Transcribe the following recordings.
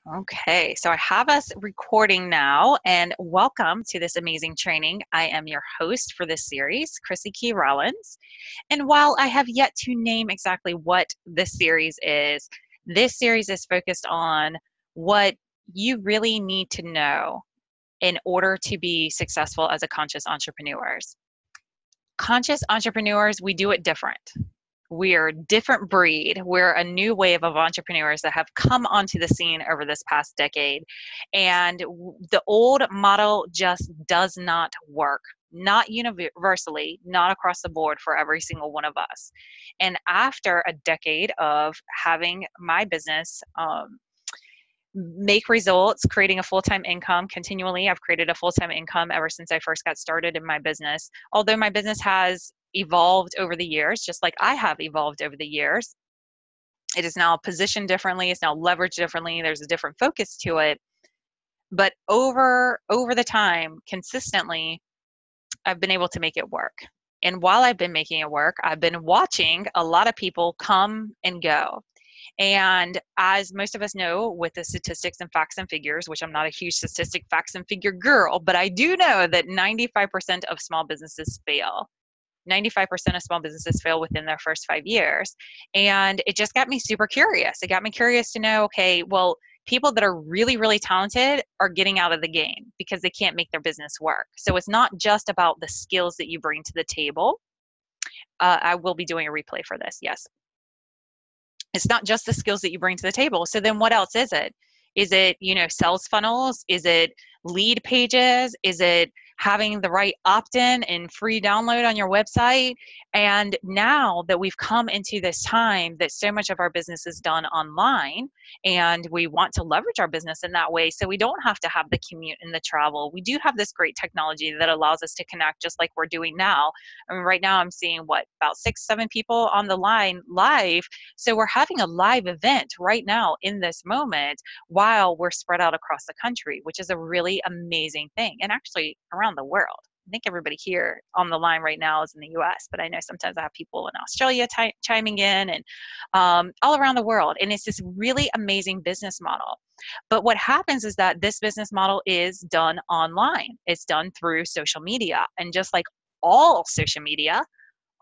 Okay, so I have us recording now, and welcome to this amazing training. I am your host for this series, Chrissy Key Rollins. And while I have yet to name exactly what this series is focused on what you really need to know in order to be successful as a conscious entrepreneurs. Conscious entrepreneurs, we do it different. We're a different breed. We're a new wave of entrepreneurs that have come onto the scene over this past decade. And the old model just does not work. Not universally, not across the board for every single one of us. And after a decade of having my business make results, creating a full time income continually. I've created a full time income ever since I first got started in my business. Although my business has evolved over the years, just like I have evolved over the years, it is now positioned differently, it's now leveraged differently, there's a different focus to it. But over the time, consistently, I've been able to make it work. And while I've been making it work, I've been watching a lot of people come and go. And as most of us know, with the statistics and facts and figures, which I'm not a huge statistic, facts and figure girl, but I do know that 95% of small businesses fail. 95% of small businesses fail within their first 5 years. And it just got me super curious. It got me curious to know, okay, well, people that are really, really talented are getting out of the game because they can't make their business work. So it's not just about the skills that you bring to the table. I will be doing a replay for this, yes. It's not just the skills that you bring to the table. So then what else is it? Is it, sales funnels? Is it lead pages? Is it having the right opt-in and free download on your website? And now that we've come into this time that so much of our business is done online, and we want to leverage our business in that way, so we don't have to have the commute and the travel. We do have this great technology that allows us to connect just like we're doing now. I mean, right now I'm seeing about 6, 7 people on the line live. So we're having a live event right now in this moment while we're spread out across the country, which is a really amazing thing. And actually around the world. I think everybody here on the line right now is in the US, but I know sometimes I have people in Australia chiming in and all around the world. And it's this really amazing business model. But what happens is that this business model is done online. It's done through social media. And just like all social media,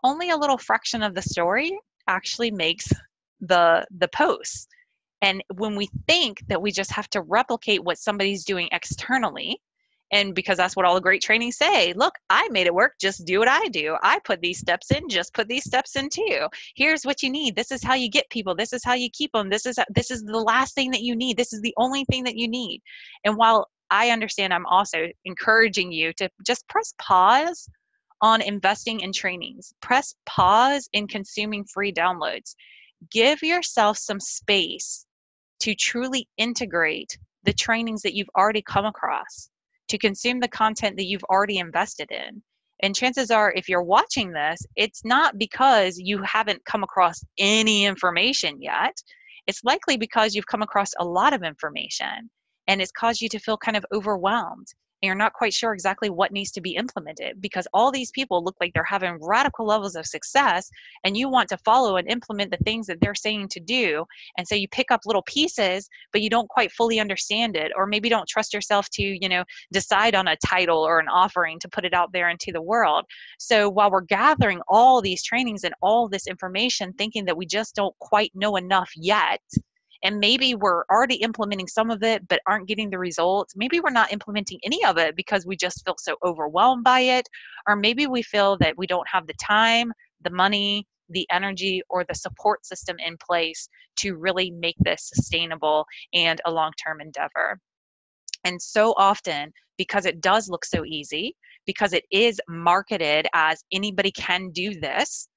only a little fraction of the story actually makes the posts. And when we think that we just have to replicate what somebody's doing externally, and because that's what all the great trainings say, look, I made it work, just do what I do. I put these steps in, just put these steps in too. Here's what you need. This is how you get people. This is how you keep them. This is the last thing that you need. This is the only thing that you need. And while I understand, I'm also encouraging you to just press pause on investing in trainings. Press pause in consuming free downloads. Give yourself some space to truly integrate the trainings that you've already come across, to consume the content that you've already invested in. And chances are, if you're watching this, it's not because you haven't come across any information yet. It's likely because you've come across a lot of information and it's caused you to feel kind of overwhelmed. And you're not quite sure exactly what needs to be implemented because all these people look like they're having radical levels of success and you want to follow and implement the things that they're saying to do. And so you pick up little pieces, but you don't quite fully understand it, or maybe don't trust yourself to, decide on a title or an offering to put it out there into the world. So while we're gathering all these trainings and all this information, thinking that we just don't quite know enough yet, and maybe we're already implementing some of it but aren't getting the results. Maybe we're not implementing any of it because we just feel so overwhelmed by it, or maybe we feel that we don't have the time, the money, the energy, or the support system in place to really make this sustainable and a long-term endeavor. And so often, because it does look so easy, because it is marketed as anybody can do this,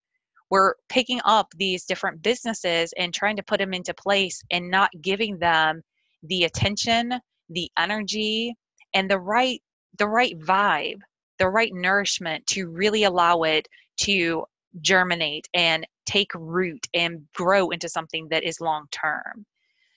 we're picking up these different businesses and trying to put them into place and not giving them the attention, the energy, and the right vibe, the right nourishment to really allow it to germinate and take root and grow into something that is long term.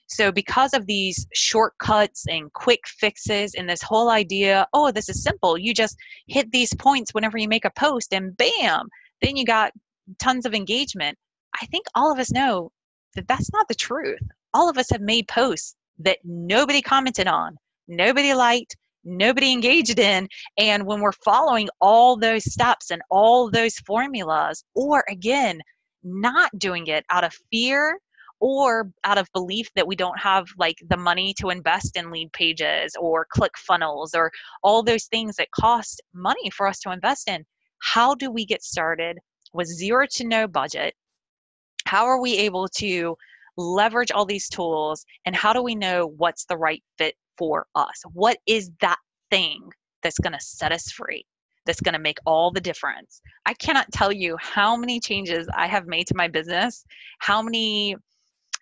So because of these shortcuts and quick fixes and this whole idea, oh, this is simple. You just hit these points whenever you make a post and bam, then you got tons of engagement. I think all of us know that that's not the truth. All of us have made posts that nobody commented on, nobody liked, nobody engaged in. And when we're following all those steps and all those formulas, or again, not doing it out of fear or out of belief that we don't have like the money to invest in lead pages or click funnels or all those things that cost money for us to invest in, how do we get started with zero to no budget? How are we able to leverage all these tools, and how do we know what's the right fit for us? What is that thing that's going to set us free, that's going to make all the difference? I cannot tell you how many changes I have made to my business, how many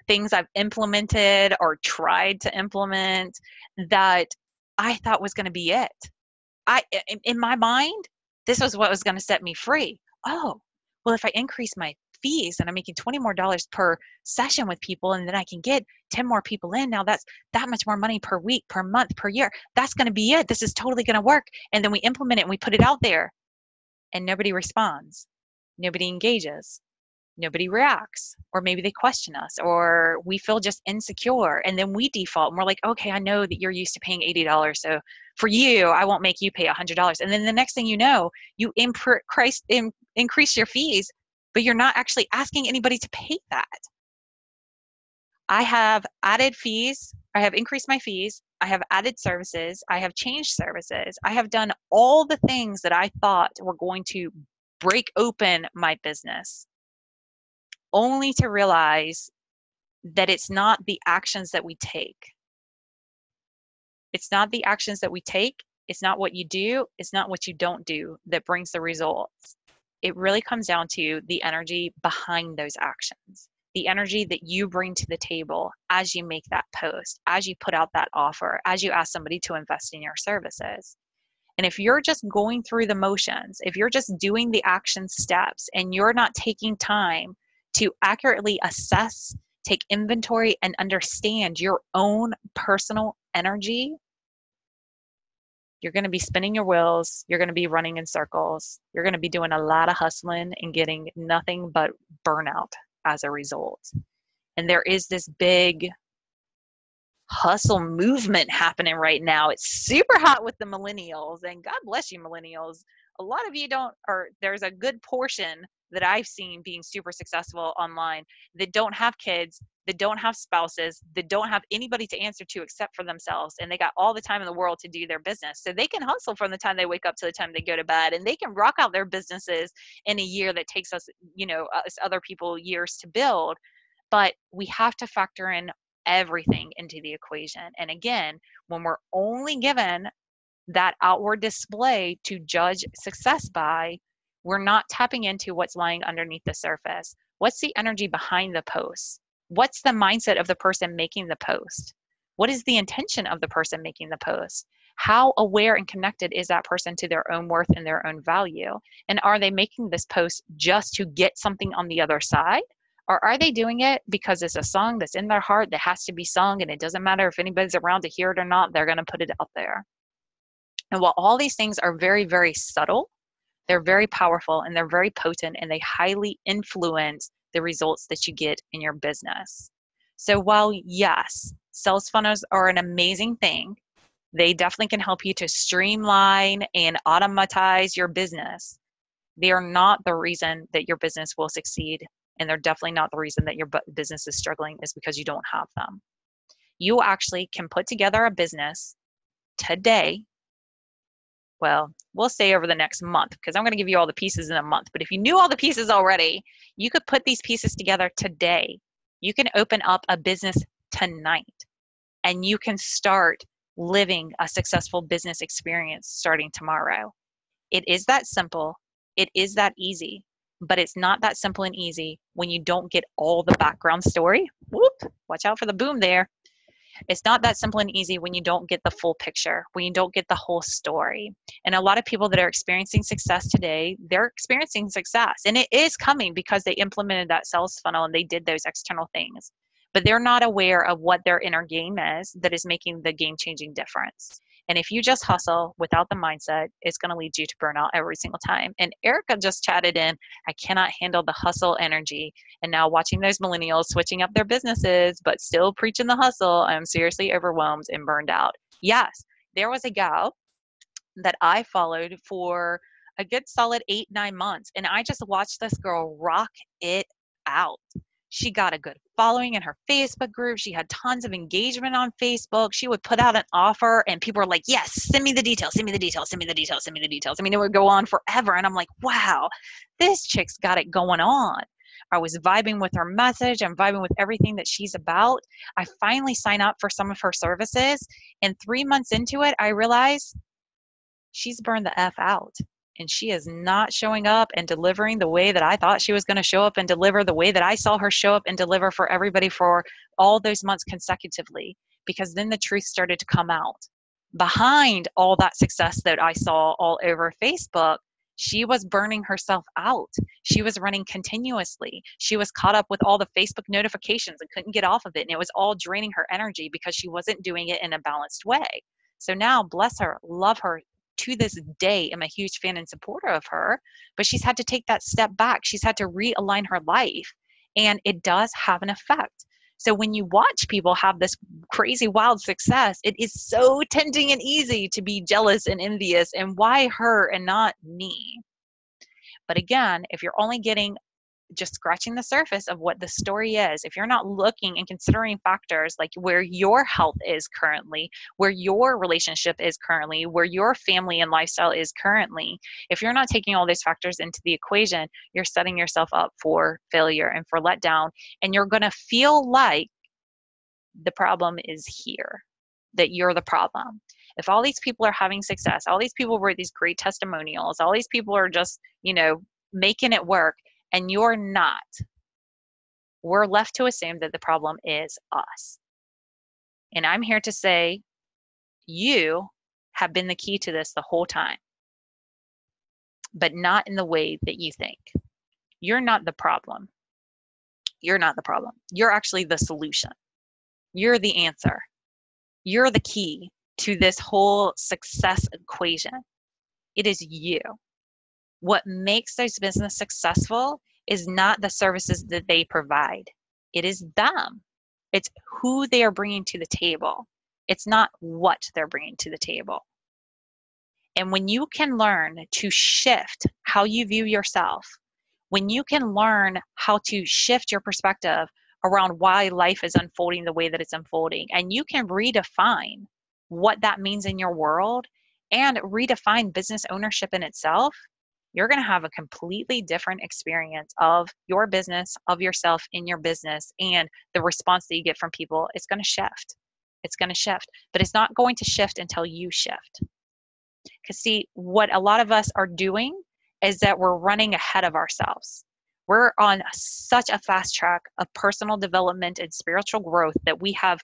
things I've implemented or tried to implement that I thought was going to be it. In my mind, this was what was going to set me free. Oh, well, if I increase my fees and I'm making $20 more per session with people, and then I can get 10 more people in, now that's that much more money per week, per month, per year. That's going to be it. This is totally going to work. And then we implement it and we put it out there, and nobody responds. Nobody engages. Nobody reacts, or maybe they question us, or we feel just insecure, and then we default and we're like, okay, I know that you're used to paying $80, so for you I won't make you pay $100. And then the next thing you know, you increase your fees, but you're not actually asking anybody to pay that. I have added fees, I have increased my fees, I have added services, I have changed services, I have done all the things that I thought were going to break open my business, only to realize that it's not the actions that we take. It's not the actions that we take. It's not what you do. It's not what you don't do that brings the results. It really comes down to the energy behind those actions, the energy that you bring to the table as you make that post, as you put out that offer, as you ask somebody to invest in your services. And if you're just going through the motions, if you're just doing the action steps and you're not taking time to accurately assess, take inventory, and understand your own personal energy, you're going to be spinning your wheels. You're going to be running in circles. You're going to be doing a lot of hustling and getting nothing but burnout as a result. And there is this big hustle movement happening right now. It's super hot with the millennials, and God bless you, millennials. A lot of you don't, or there's a good portion that I've seen being super successful online that don't have kids, that don't have spouses, that don't have anybody to answer to except for themselves. And they got all the time in the world to do their business. So they can hustle from the time they wake up to the time they go to bed, and they can rock out their businesses in a year that takes us, us other people years to build. But we have to factor in everything into the equation. And again, when we're only given that outward display to judge success by, we're not tapping into what's lying underneath the surface. What's the energy behind the post? What's the mindset of the person making the post? What is the intention of the person making the post? How aware and connected is that person to their own worth and their own value? And are they making this post just to get something on the other side? Or are they doing it because it's a song that's in their heart that has to be sung, and it doesn't matter if anybody's around to hear it or not, they're going to put it out there? And while all these things are very, very subtle, they're very powerful and they're very potent, and they highly influence the results that you get in your business. So while yes, sales funnels are an amazing thing, they definitely can help you to streamline and automatize your business. They are not the reason that your business will succeed. And they're definitely not the reason that your business is struggling is because you don't have them. You actually can put together a business today. Well, we'll say over the next month, because I'm going to give you all the pieces in a month. But if you knew all the pieces already, you could put these pieces together today. You can open up a business tonight, and you can start living a successful business experience starting tomorrow. It is that simple. It is that easy. But it's not that simple and easy when you don't get all the background story. Whoop, watch out for the boom there. It's not that simple and easy when you don't get the full picture, when you don't get the whole story. And a lot of people that are experiencing success today, they're experiencing success. And it is coming because they implemented that sales funnel and they did those external things. But they're not aware of what their inner game is that is making the game-changing difference. And if you just hustle without the mindset, it's going to lead you to burnout every single time. And Erica just chatted in, I cannot handle the hustle energy. And now watching those millennials switching up their businesses, but still preaching the hustle, I'm seriously overwhelmed and burned out. Yes, there was a gal that I followed for a good solid 8, 9 months. And I just watched this girl rock it out. She got a good following in her Facebook group. She had tons of engagement on Facebook. She would put out an offer and people were like, yes, send me the details, send me the details, send me the details, send me the details. I mean, it would go on forever. And I'm like, wow, this chick's got it going on. I was vibing with her message. I'm vibing with everything that she's about. I finally signed up for some of her services. And 3 months into it, I realized she's burned the F out and she is not showing up and delivering the way that I thought she was going to show up and deliver, the way that I saw her show up and deliver for everybody for all those months consecutively. Because then the truth started to come out. Behind all that success that I saw all over Facebook, she was burning herself out. She was running continuously. She was caught up with all the Facebook notifications and couldn't get off of it. And it was all draining her energy because she wasn't doing it in a balanced way. So now, bless her, love her, to this day am a huge fan and supporter of her, but she's had to take that step back. She's had to realign her life, and it does have an effect. So when you watch people have this crazy wild success, it is so tempting and easy to be jealous and envious, and why her and not me? But again, if you're only getting just scratching the surface of what the story is, if you're not looking and considering factors like where your health is currently, where your relationship is currently, where your family and lifestyle is currently, if you're not taking all those factors into the equation, you're setting yourself up for failure and for letdown. And you're going to feel like the problem is here, that you're the problem. If all these people are having success, all these people wrote these great testimonials, all these people are just, making it work, and you're not, we're left to assume that the problem is us. And I'm here to say, you have been the key to this the whole time, but not in the way that you think. You're not the problem. You're not the problem. You're actually the solution. You're the answer. You're the key to this whole success equation. It is you. What makes those business successful is not the services that they provide. It is them. It's who they are bringing to the table. It's not what they're bringing to the table. And when you can learn to shift how you view yourself, when you can learn how to shift your perspective around why life is unfolding the way that it's unfolding, and you can redefine what that means in your world and redefine business ownership in itself, you're going to have a completely different experience of your business, of yourself in your business, and the response that you get from people. It's going to shift. It's going to shift, but it's not going to shift until you shift. Because see, what a lot of us are doing is that we're running ahead of ourselves. We're on such a fast track of personal development and spiritual growth that we have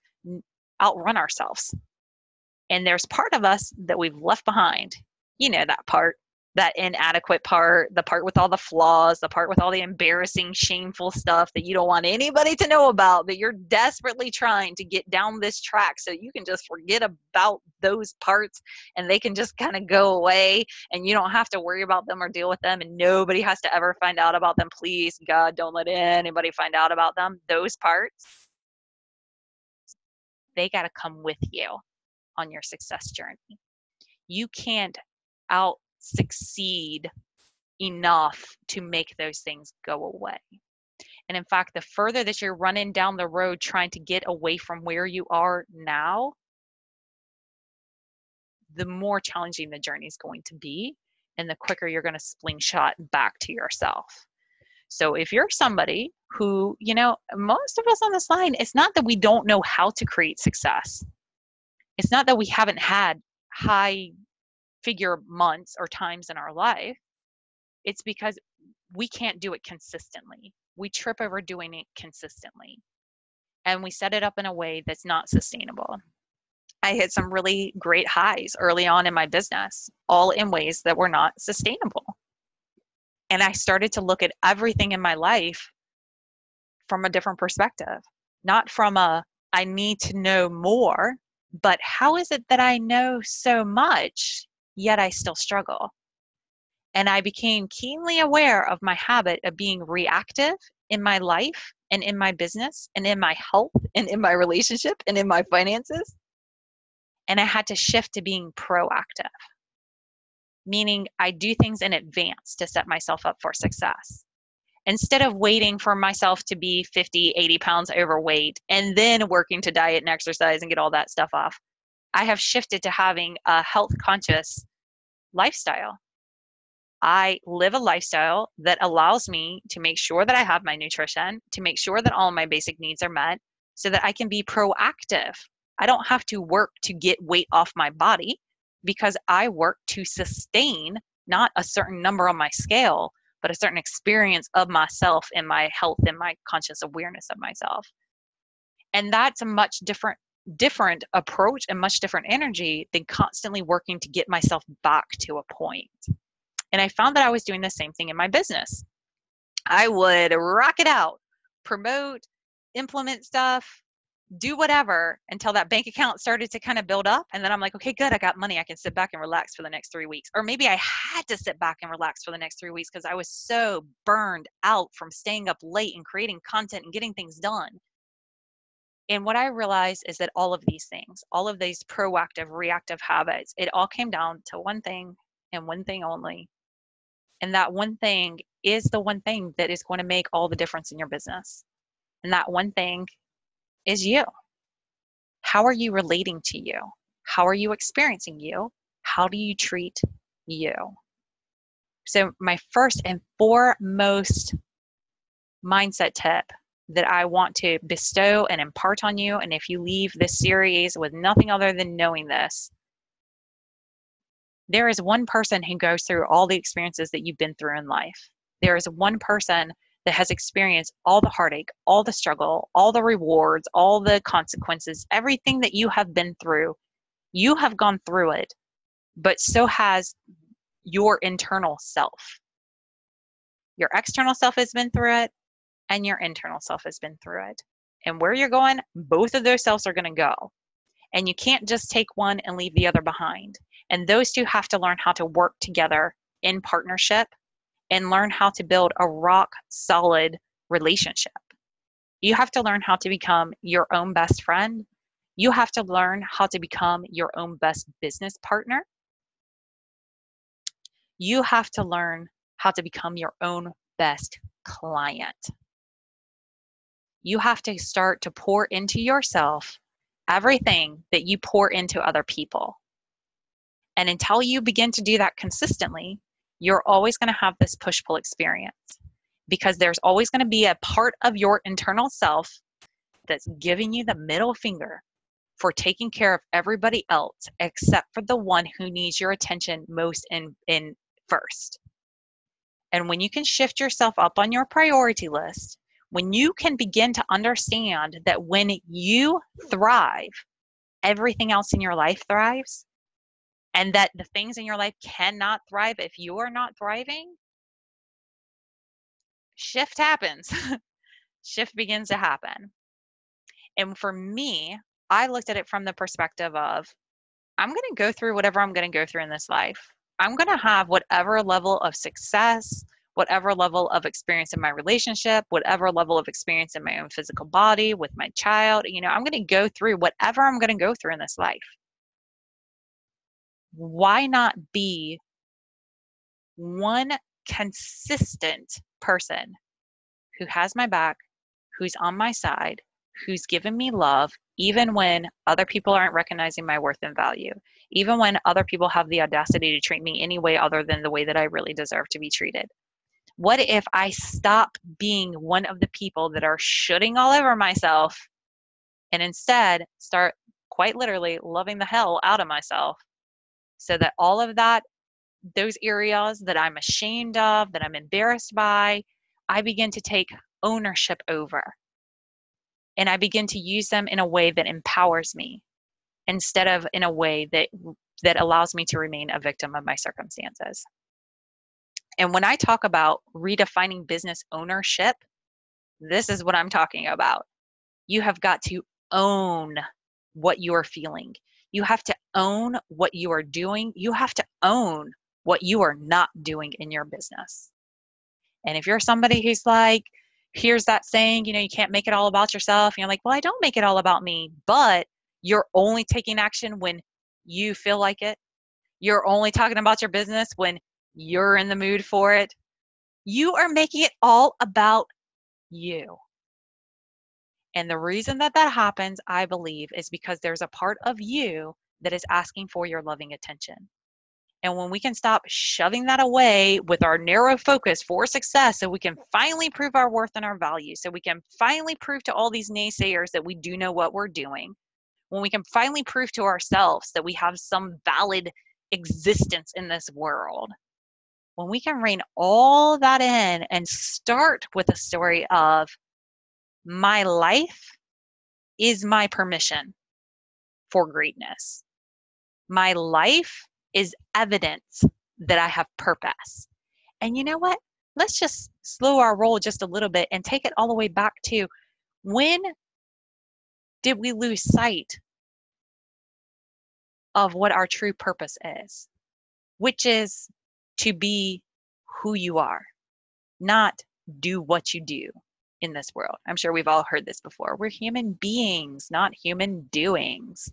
outrun ourselves. And there's part of us that we've left behind. You know that part. That inadequate part, the part with all the flaws, the part with all the embarrassing, shameful stuff that you don't want anybody to know about, that you're desperately trying to get down this track so you can just forget about those parts and they can just kind of go away and you don't have to worry about them or deal with them and nobody has to ever find out about them. Please, God, don't let anybody find out about them. Those parts, they got to come with you on your success journey. You can't succeed enough to make those things go away. And in fact, the further that you're running down the road trying to get away from where you are now, the more challenging the journey is going to be and the quicker you're going to slingshot back to yourself. So if you're somebody who, most of us on this line, it's not that we don't know how to create success. It's not that we haven't had high figure months or times in our life. It's because we can't do it consistently. We trip over doing it consistently. And we set it up in a way that's not sustainable. I hit some really great highs early on in my business, all in ways that were not sustainable. And I started to look at everything in my life from a different perspective, not from I need to know more, But how is it that I know so much, yet I still struggle? And I became keenly aware of my habit of being reactive in my life and in my business and in my health and in my relationship and in my finances. And I had to shift to being proactive, meaning I do things in advance to set myself up for success. Instead of waiting for myself to be 50, 80 pounds overweight and then working to diet and exercise and get all that stuff off, I have shifted to having a health conscious lifestyle. I live a lifestyle that allows me to make sure that I have my nutrition, to make sure that all my basic needs are met so that I can be proactive. I don't have to work to get weight off my body because I work to sustain not a certain number on my scale, but a certain experience of myself and my health and my conscious awareness of myself. And that's a much different approach and much different energy than constantly working to get myself back to a point. And I found that I was doing the same thing in my business. I would rock it out, promote, implement stuff, do whatever until that bank account started to kind of build up. And then I'm like, okay, good. I got money. I can sit back and relax for the next 3 weeks. Or maybe I had to sit back and relax for the next 3 weeks because I was so burned out from staying up late and creating content and getting things done. And what I realized is that all of these things, all of these proactive, reactive habits, it all came down to one thing and one thing only. And that one thing is the one thing that is going to make all the difference in your business. And that one thing is you. How are you relating to you? How are you experiencing you? How do you treat you? So my first and foremost mindset tip that I want to bestow and impart on you, and if you leave this series with nothing other than knowing this, there is one person who goes through all the experiences that you've been through in life. There is one person that has experienced all the heartache, all the struggle, all the rewards, all the consequences, everything that you have been through. You have gone through it, but so has your internal self. Your external self has been through it, and your internal self has been through it. And where you're going, both of those selves are going to go. And you can't just take one and leave the other behind. And those two have to learn how to work together in partnership and learn how to build a rock solid relationship. You have to learn how to become your own best friend. You have to learn how to become your own best business partner. You have to learn how to become your own best client. You have to start to pour into yourself everything that you pour into other people. And until you begin to do that consistently, you're always going to have this push-pull experience because there's always going to be a part of your internal self that's giving you the middle finger for taking care of everybody else except for the one who needs your attention most in first. And when you can shift yourself up on your priority list, when you can begin to understand that when you thrive, everything else in your life thrives, and that the things in your life cannot thrive if you are not thriving, shift happens. Shift begins to happen. And for me, I looked at it from the perspective of, I'm going to go through whatever I'm going to go through in this life. I'm going to have whatever level of success, whatever level of experience in my relationship, whatever level of experience in my own physical body with my child. I'm going to go through whatever I'm going to go through in this life. Why not be one consistent person who has my back, who's on my side, who's given me love, even when other people aren't recognizing my worth and value, even when other people have the audacity to treat me any way other than the way that I really deserve to be treated? What if I stop being one of the people that are shooting all over myself and instead start quite literally loving the hell out of myself so that all of that, those areas that I'm ashamed of, that I'm embarrassed by, I begin to take ownership over. And I begin to use them in a way that empowers me instead of in a way that allows me to remain a victim of my circumstances. And when I talk about redefining business ownership, this is what I'm talking about. You have got to own what you are feeling. You have to own what you are doing. You have to own what you are not doing in your business. And if you're somebody who's like, here's that saying, you can't make it all about yourself. And you're like, well, I don't make it all about me, but you're only taking action when you feel like it. You're only talking about your business when you're in the mood for it. You are making it all about you. And the reason that happens, I believe, is because there's a part of you that is asking for your loving attention. And when we can stop shoving that away with our narrow focus for success, so we can finally prove our worth and our value, so we can finally prove to all these naysayers that we do know what we're doing, when we can finally prove to ourselves that we have some valid existence in this world, when we can rein all that in and start with a story of my life is my permission for greatness. My life is evidence that I have purpose. And you know what? Let's just slow our roll just a little bit and take it all the way back to, when did we lose sight of what our true purpose is, which is to be who you are, not do what you do in this world. I'm sure we've all heard this before. We're human beings, not human doings.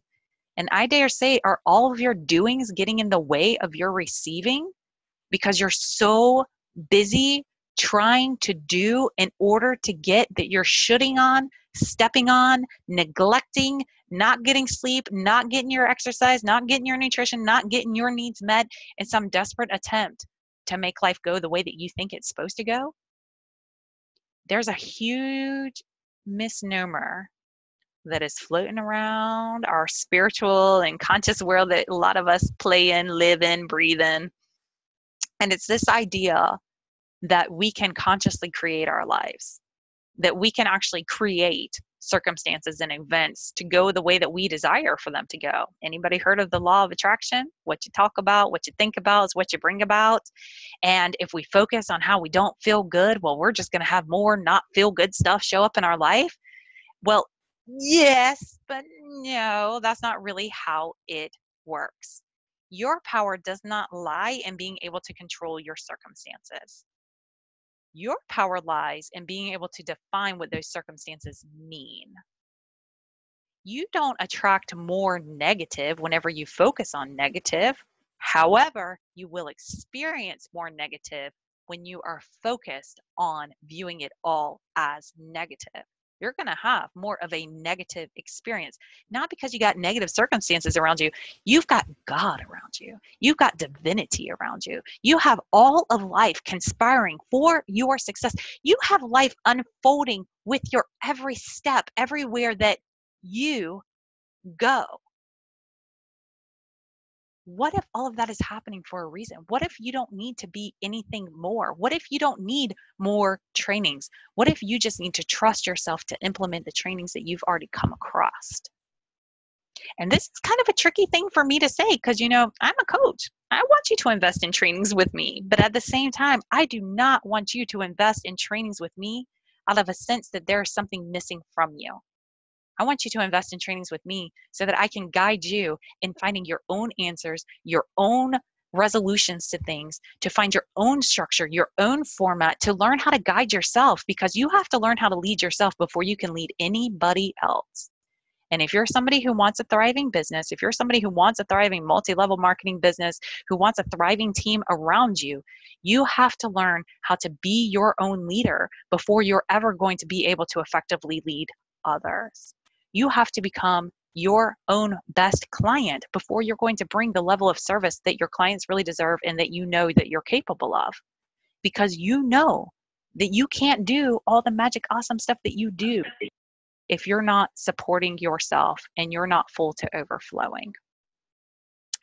And I dare say, are all of your doings getting in the way of your receiving because you're so busy trying to do in order to get that you're shooting on, stepping on, neglecting, not getting sleep, not getting your exercise, not getting your nutrition, not getting your needs met in some desperate attempt to make life go the way that you think it's supposed to go? There's a huge misnomer that is floating around our spiritual and conscious world that a lot of us play in, live in, breathe in. And it's this idea that we can consciously create our lives, that we can actually create circumstances and events to go the way that we desire for them to go. Anybody heard of the law of attraction? What you talk about, what you think about is what you bring about. And if we focus on how we don't feel good, well, we're just going to have more not feel good stuff show up in our life. Well, yes, but no, that's not really how it works. Your power does not lie in being able to control your circumstances. Your power lies in being able to define what those circumstances mean. You don't attract more negative whenever you focus on negative. However, you will experience more negative when you are focused on viewing it all as negative. You're going to have more of a negative experience, not because you got negative circumstances around you. You've got God around you. You've got divinity around you. You have all of life conspiring for your success. You have life unfolding with your every step, everywhere that you go. What if all of that is happening for a reason? What if you don't need to be anything more? What if you don't need more trainings? What if you just need to trust yourself to implement the trainings that you've already come across? And this is kind of a tricky thing for me to say because, I'm a coach. I want you to invest in trainings with me. But at the same time, I do not want you to invest in trainings with me out of a sense that there's something missing from you. I want you to invest in trainings with me so that I can guide you in finding your own answers, your own resolutions to things, to find your own structure, your own format, to learn how to guide yourself, because you have to learn how to lead yourself before you can lead anybody else. And if you're somebody who wants a thriving business, if you're somebody who wants a thriving multi-level marketing business, who wants a thriving team around you, you have to learn how to be your own leader before you're ever going to be able to effectively lead others. You have to become your own best client before you're going to bring the level of service that your clients really deserve and that you know that you're capable of. Because you know that you can't do all the magic, awesome stuff that you do if you're not supporting yourself and you're not full to overflowing.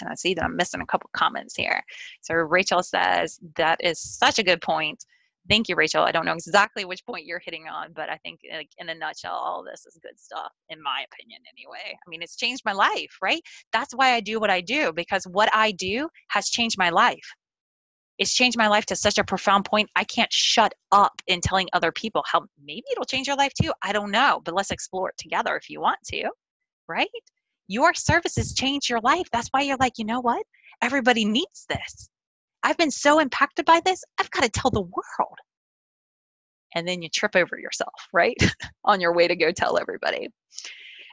And I see that I'm missing a couple comments here. So Rachel says, that is such a good point. Thank you, Rachel. I don't know exactly which point you're hitting on, but I think in a nutshell, all of this is good stuff, in my opinion anyway. I mean, it's changed my life, right? That's why I do what I do, because what I do has changed my life. It's changed my life to such a profound point, I can't shut up in telling other people how maybe it'll change your life too. I don't know, but let's explore it together if you want to, right? Your services change your life. That's why you're like, you know what? Everybody needs this. I've been so impacted by this. I've got to tell the world. And then you trip over yourself, right? On your way to go tell everybody.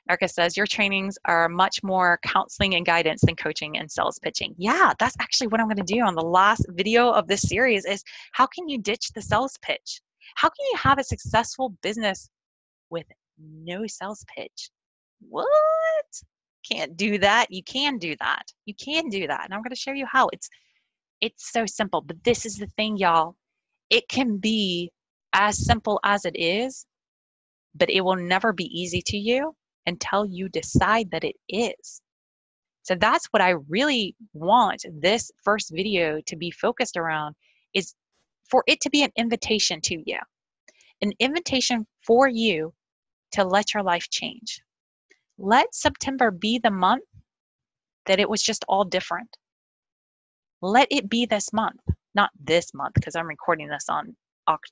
Erica says, your trainings are much more counseling and guidance than coaching and sales pitching. Yeah, that's actually what I'm going to do on the last video of this series is how can you ditch the sales pitch? How can you have a successful business with no sales pitch? What? Can't do that. You can do that. You can do that. And I'm going to show you how. It's so simple. But this is the thing, y'all. It can be as simple as it is, but it will never be easy to you until you decide that it is. So that's what I really want this first video to be focused around, is for it to be an invitation to you, an invitation for you to let your life change. Let September be the month that it was just all different. Let it be this month, not this month, because I'm recording this on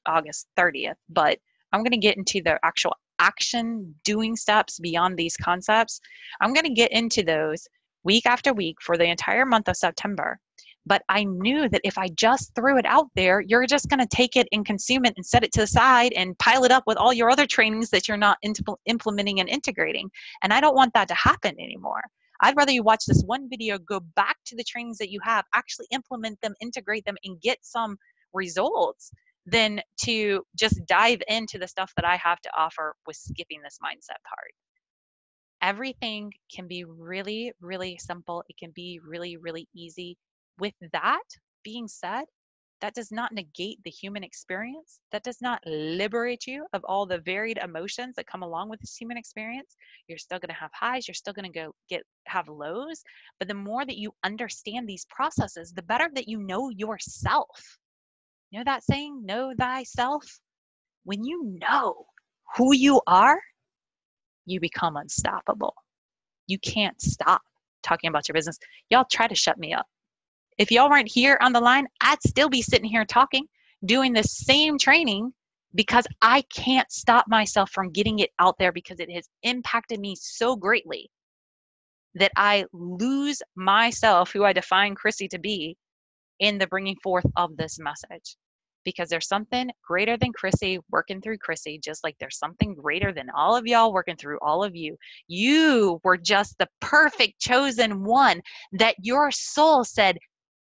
August 30th, but I'm going to get into the actual action doing steps beyond these concepts. I'm going to get into those week after week for the entire month of September. But I knew that if I just threw it out there, you're just going to take it and consume it and set it to the side and pile it up with all your other trainings that you're not implementing and integrating. And I don't want that to happen anymore. I'd rather you watch this one video, go back to the trainings that you have, actually implement them, integrate them, and get some results than to just dive into the stuff that I have to offer with skipping this mindset part. Everything can be really, really simple. It can be really, really easy. With that being said, that does not negate the human experience. That does not liberate you of all the varied emotions that come along with this human experience. You're still going to have highs. You're still going to have lows. But the more that you understand these processes, the better that you know yourself. You know that saying, know thyself? When you know who you are, you become unstoppable. You can't stop talking about your business. Y'all try to shut me up. If y'all weren't here on the line, I'd still be sitting here talking, doing the same training, because I can't stop myself from getting it out there because it has impacted me so greatly that I lose myself, who I define Chrissy to be, in the bringing forth of this message. Because there's something greater than Chrissy working through Chrissy, just like there's something greater than all of y'all working through all of you. You were just the perfect chosen one that your soul said,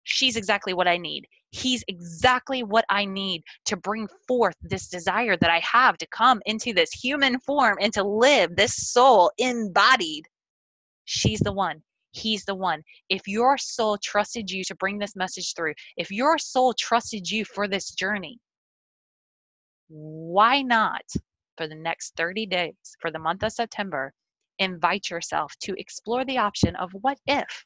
she's exactly what I need. He's exactly what I need to bring forth this desire that I have to come into this human form and to live this soul embodied. She's the one. He's the one. If your soul trusted you to bring this message through, if your soul trusted you for this journey, why not, for the next 30 days, for the month of September, invite yourself to explore the option of what if?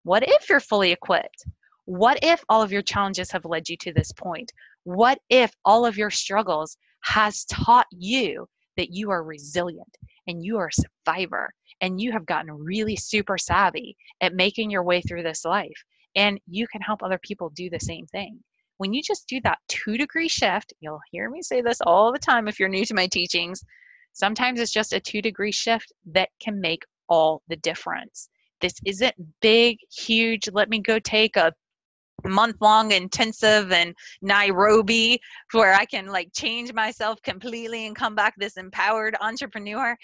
What if you're fully equipped? What if all of your challenges have led you to this point? What if all of your struggles has taught you that you are resilient and you are a survivor and you have gotten really super savvy at making your way through this life, and you can help other people do the same thing? When you just do that 2-degree shift, you'll hear me say this all the time if you're new to my teachings, sometimes it's just a 2-degree shift that can make all the difference. This isn't big, huge, let me go take a month-long intensive in Nairobi where I can like change myself completely and come back this empowered entrepreneur.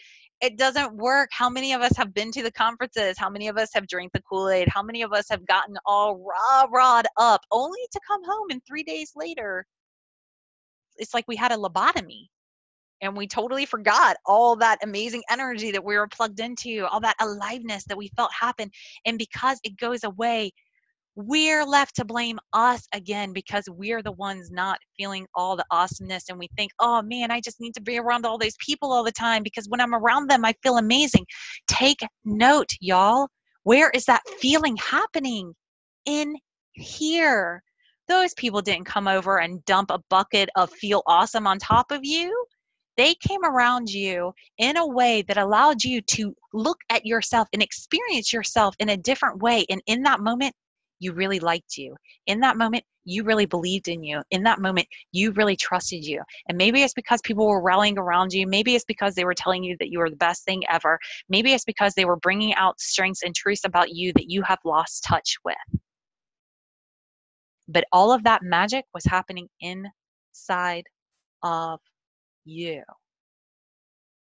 It doesn't work. How many of us have been to the conferences? How many of us have drank the Kool-Aid? How many of us have gotten all rah-rahed up only to come home and 3 days later, it's like we had a lobotomy and we totally forgot all that amazing energy that we were plugged into, all that aliveness that we felt happen. And because it goes away, we're left to blame us again because we're the ones not feeling all the awesomeness. And we think, oh man, I just need to be around all these people all the time because when I'm around them, I feel amazing. Take note, y'all. Where is that feeling happening? In here. Those people didn't come over and dump a bucket of feel awesome on top of you. They came around you in a way that allowed you to look at yourself and experience yourself in a different way. And in that moment, you really liked you. In that moment, You really believed in you. In that moment, you really trusted you. And maybe it's because people were rallying around you. Maybe it's because they were telling you that you were the best thing ever. Maybe it's because they were bringing out strengths and truths about you that you have lost touch with. But all of that magic was happening inside of you.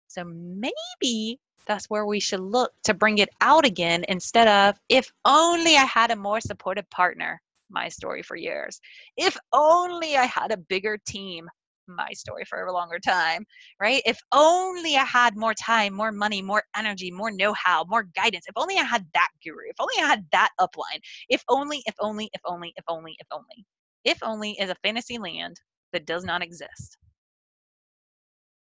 So maybe that's where we should look to bring it out again, instead of, if only I had a more supportive partner, my story for years. If only I had a bigger team, my story for a longer time, right? If only I had more time, more money, more energy, more know-how, more guidance. If only I had that guru. If only I had that upline. If only, if only, if only, if only, if only. If only is a fantasy land that does not exist.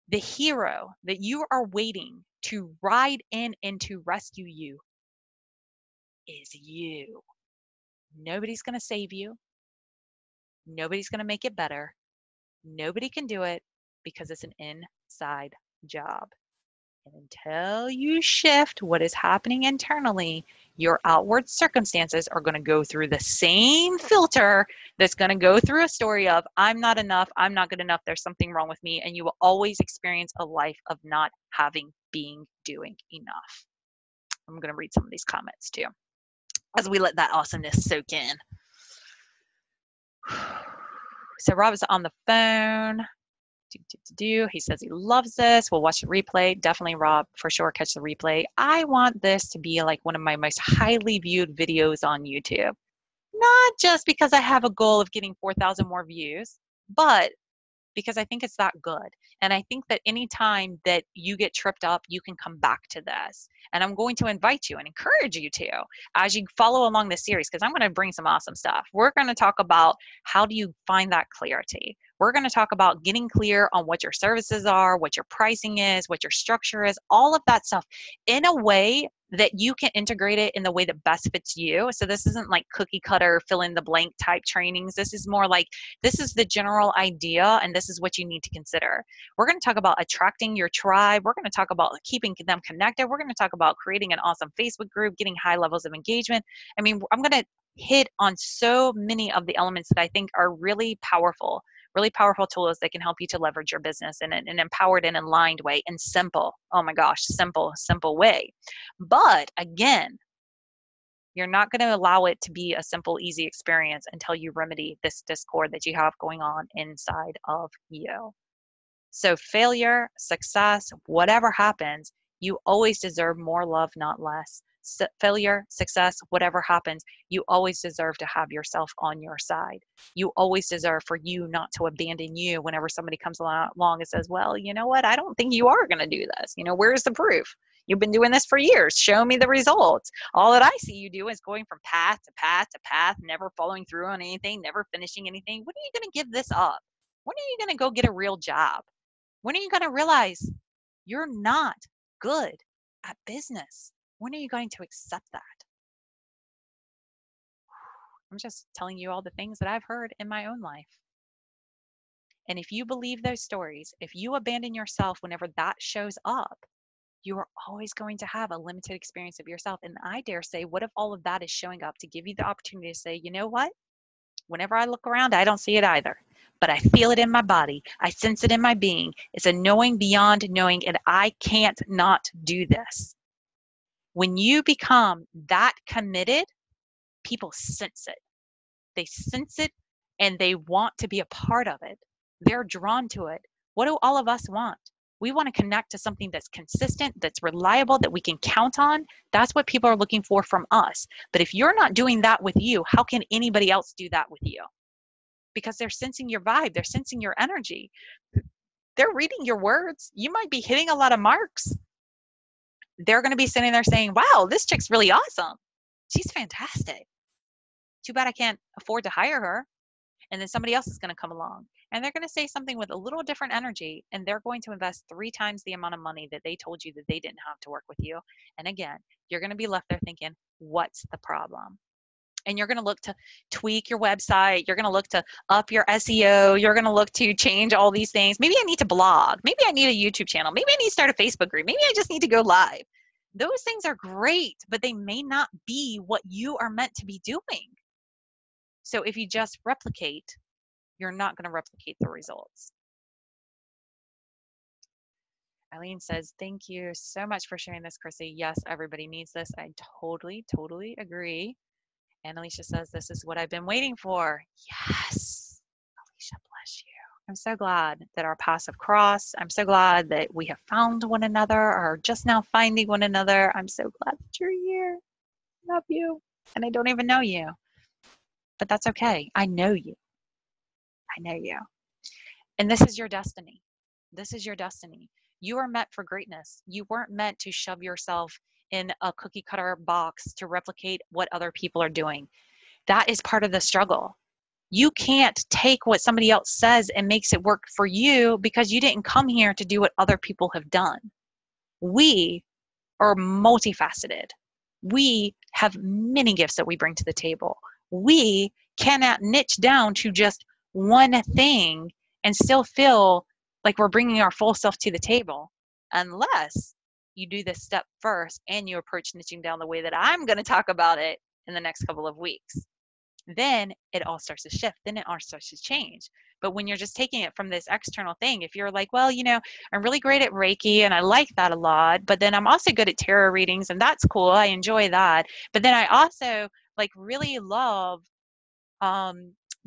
The hero that you are waiting to ride in and to rescue you is you. Nobody's going to save you. Nobody's going to make it better. Nobody can do it, because it's an inside job. And until you shift what is happening internally, your outward circumstances are going to go through the same filter that's going to go through a story of, I'm not enough, I'm not good enough, there's something wrong with me, and you will always experience a life of not having, being, doing enough. I'm going to read some of these comments too, as we let that awesomeness soak in. So Rob is on the phone. He says he loves this. We'll watch the replay. Definitely, Rob, for sure, catch the replay. I want this to be like one of my most highly viewed videos on YouTube. Not just because I have a goal of getting 4,000 more views, but because I think it's that good. And I think that anytime that you get tripped up, you can come back to this. And I'm going to invite you and encourage you to, as you follow along this series, because I'm going to bring some awesome stuff. We're going to talk about, how do you find that clarity? We're going to talk about getting clear on what your services are, what your pricing is, what your structure is, all of that stuff in a way that you can integrate it in the way that best fits you. So this isn't like cookie cutter, fill in the blank type trainings. This is more like, this is the general idea, and this is what you need to consider. We're going to talk about attracting your tribe. We're going to talk about keeping them connected. We're going to talk about creating an awesome Facebook group, getting high levels of engagement. I mean, I'm going to hit on so many of the elements that I think are really powerful tools that can help you to leverage your business in an empowered and aligned way, and simple. Oh my gosh, simple way. But again, you're not going to allow it to be a simple, easy experience until you remedy this discord that you have going on inside of you. So failure, success, whatever happens, you always deserve more love, not less. Failure, success, whatever happens, you always deserve to have yourself on your side. You always deserve for you not to abandon you whenever somebody comes along and says, well, you know what? I don't think you are going to do this. Where's the proof? You've been doing this for years. Show me the results. All that I see you do is going from path to path to path, never following through on anything, never finishing anything. When are you going to give this up? When are you going to go get a real job? When are you going to realize you're not good at business? When are you going to accept that? I'm just telling you all the things that I've heard in my own life. And if you believe those stories, if you abandon yourself whenever that shows up, you are always going to have a limited experience of yourself. And I dare say, what if all of that is showing up to give you the opportunity to say, you know what? Whenever I look around, I don't see it either. But I feel it in my body. I sense it in my being. It's a knowing beyond knowing, and I can't not do this. When you become that committed, people sense it. They sense it, and they want to be a part of it. They're drawn to it. What do all of us want? We want to connect to something that's consistent, that's reliable, that we can count on. That's what people are looking for from us. But if you're not doing that with you, how can anybody else do that with you? Because they're sensing your vibe. They're sensing your energy. They're reading your words. You might be hitting a lot of marks. They're going to be sitting there saying, wow, this chick's really awesome. She's fantastic. Too bad I can't afford to hire her. And then somebody else is going to come along, and they're going to say something with a little different energy, and they're going to invest 3 times the amount of money that they told you that they didn't have to work with you. And again, you're going to be left there thinking, what's the problem? And you're going to look to tweak your website. You're going to look to up your SEO. You're going to look to change all these things. Maybe I need to blog. Maybe I need a YouTube channel. Maybe I need to start a Facebook group. Maybe I just need to go live. Those things are great, but they may not be what you are meant to be doing. So if you just replicate, you're not going to replicate the results. Eileen says, thank you so much for sharing this, Chrissy. Yes, everybody needs this. I totally agree. And Alicia says, this is what I've been waiting for. Yes. Alicia, bless you. I'm so glad that our paths have crossed. I'm so glad that we have found one another or just now finding one another. I'm so glad that you're here. I love you. And I don't even know you. But that's okay. I know you. I know you. And this is your destiny. This is your destiny. You are meant for greatness. You weren't meant to shove yourself in a cookie cutter box to replicate what other people are doing. That is part of the struggle. You can't take what somebody else says and makes it work for you because you didn't come here to do what other people have done. We are multifaceted. We have many gifts that we bring to the table. We cannot niche down to just one thing and still feel like we're bringing our full self to the table unless you do this step first and you approach niching down the way that I'm going to talk about it in the next couple of weeks. Then it all starts to shift. Then it all starts to change. But when you're just taking it from this external thing, if you're like, well, I'm really great at Reiki and I like that a lot, but then I'm also good at tarot readings and that's cool. I enjoy that. But then I also like really love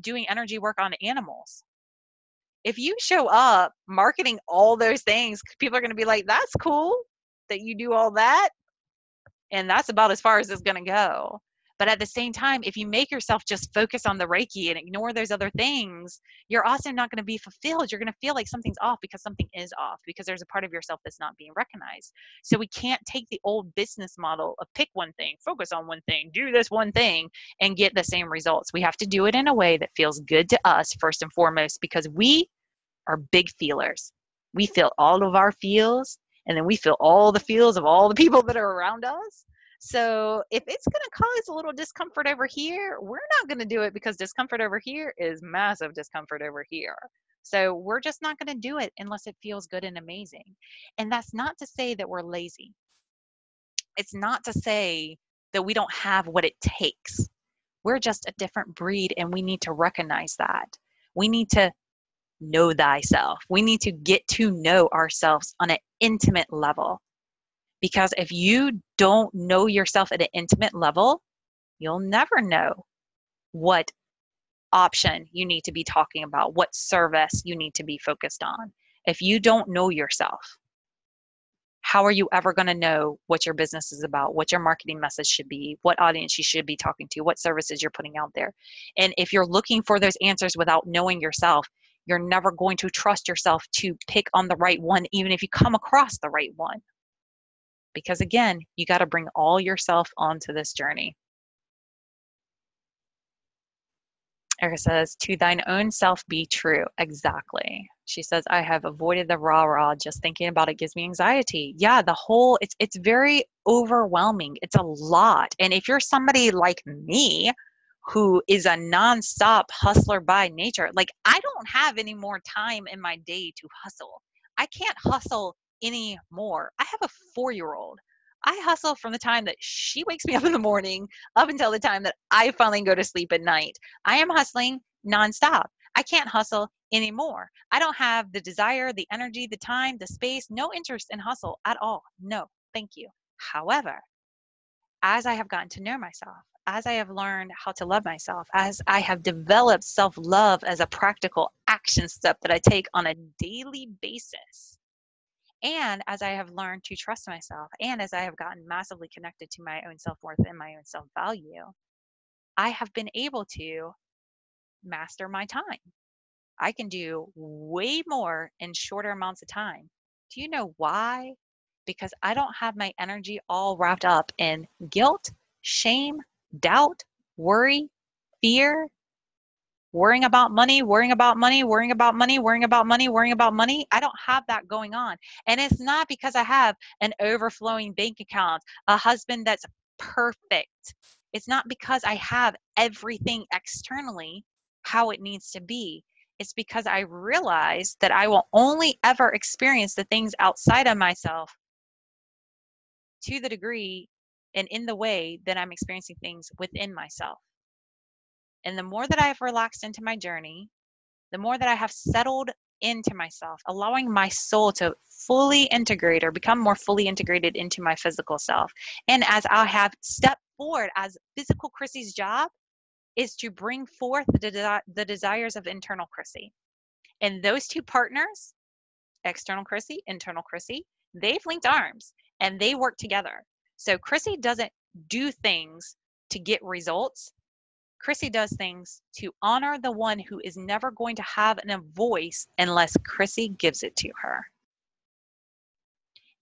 doing energy work on animals. If you show up marketing all those things, people are going to be like, that's cool that you do all that. And that's about as far as it's going to go. But at the same time, if you make yourself just focus on the Reiki and ignore those other things, you're also not going to be fulfilled. You're going to feel like something's off because something is off, because there's a part of yourself that's not being recognized. So we can't take the old business model of pick one thing, focus on one thing, do this one thing, and get the same results. We have to do it in a way that feels good to us first and foremost, because we are big feelers. We feel all of our feels, and then we feel all the feels of all the people that are around us. So if it's going to cause a little discomfort over here, we're not going to do it because discomfort over here is massive discomfort over here. So we're just not going to do it unless it feels good and amazing. And that's not to say that we're lazy. It's not to say that we don't have what it takes. We're just a different breed, and we need to recognize that. We need to know thyself. We need to get to know ourselves on an intimate level. Because if you don't know yourself at an intimate level, you'll never know what option you need to be talking about, what service you need to be focused on. If you don't know yourself, how are you ever going to know what your business is about, what your marketing message should be, what audience you should be talking to, what services you're putting out there? And if you're looking for those answers without knowing yourself, you're never going to trust yourself to pick on the right one, even if you come across the right one. Because again, you got to bring all yourself onto this journey. Erica says, to thine own self be true. Exactly. She says, I have avoided the rah-rah. Just thinking about it gives me anxiety. Yeah, it's very overwhelming. It's a lot. And if you're somebody like me, who is a nonstop hustler by nature, like I don't have any more time in my day to hustle. I can't hustle anymore. I have a 4-year-old. I hustle from the time that she wakes me up in the morning up until the time that I finally go to sleep at night. I am hustling nonstop. I can't hustle anymore. I don't have the desire, the energy, the time, the space, no interest in hustle at all. No, thank you. However, as I have gotten to know myself, as I have learned how to love myself, as I have developed self-love as a practical action step that I take on a daily basis, and as I have learned to trust myself, and as I have gotten massively connected to my own self-worth and my own self-value, I have been able to master my time. I can do way more in shorter amounts of time. Do you know why? Because I don't have my energy all wrapped up in guilt, shame, doubt, worry, fear, worrying about money, worrying about money, worrying about money, worrying about money, worrying about money. I don't have that going on. And it's not because I have an overflowing bank account, a husband that's perfect. It's not because I have everything externally how it needs to be. It's because I realize that I will only ever experience the things outside of myself to the degree and in the way that I'm experiencing things within myself. And the more that I have relaxed into my journey, the more that I have settled into myself, allowing my soul to fully integrate or become more fully integrated into my physical self. And as I have stepped forward, as physical Chrissy's job is to bring forth the desires of internal Chrissy. And those two partners, external Chrissy, internal Chrissy, they've linked arms and they work together. So Chrissy doesn't do things to get results. Chrissy does things to honor the one who is never going to have a voice unless Chrissy gives it to her.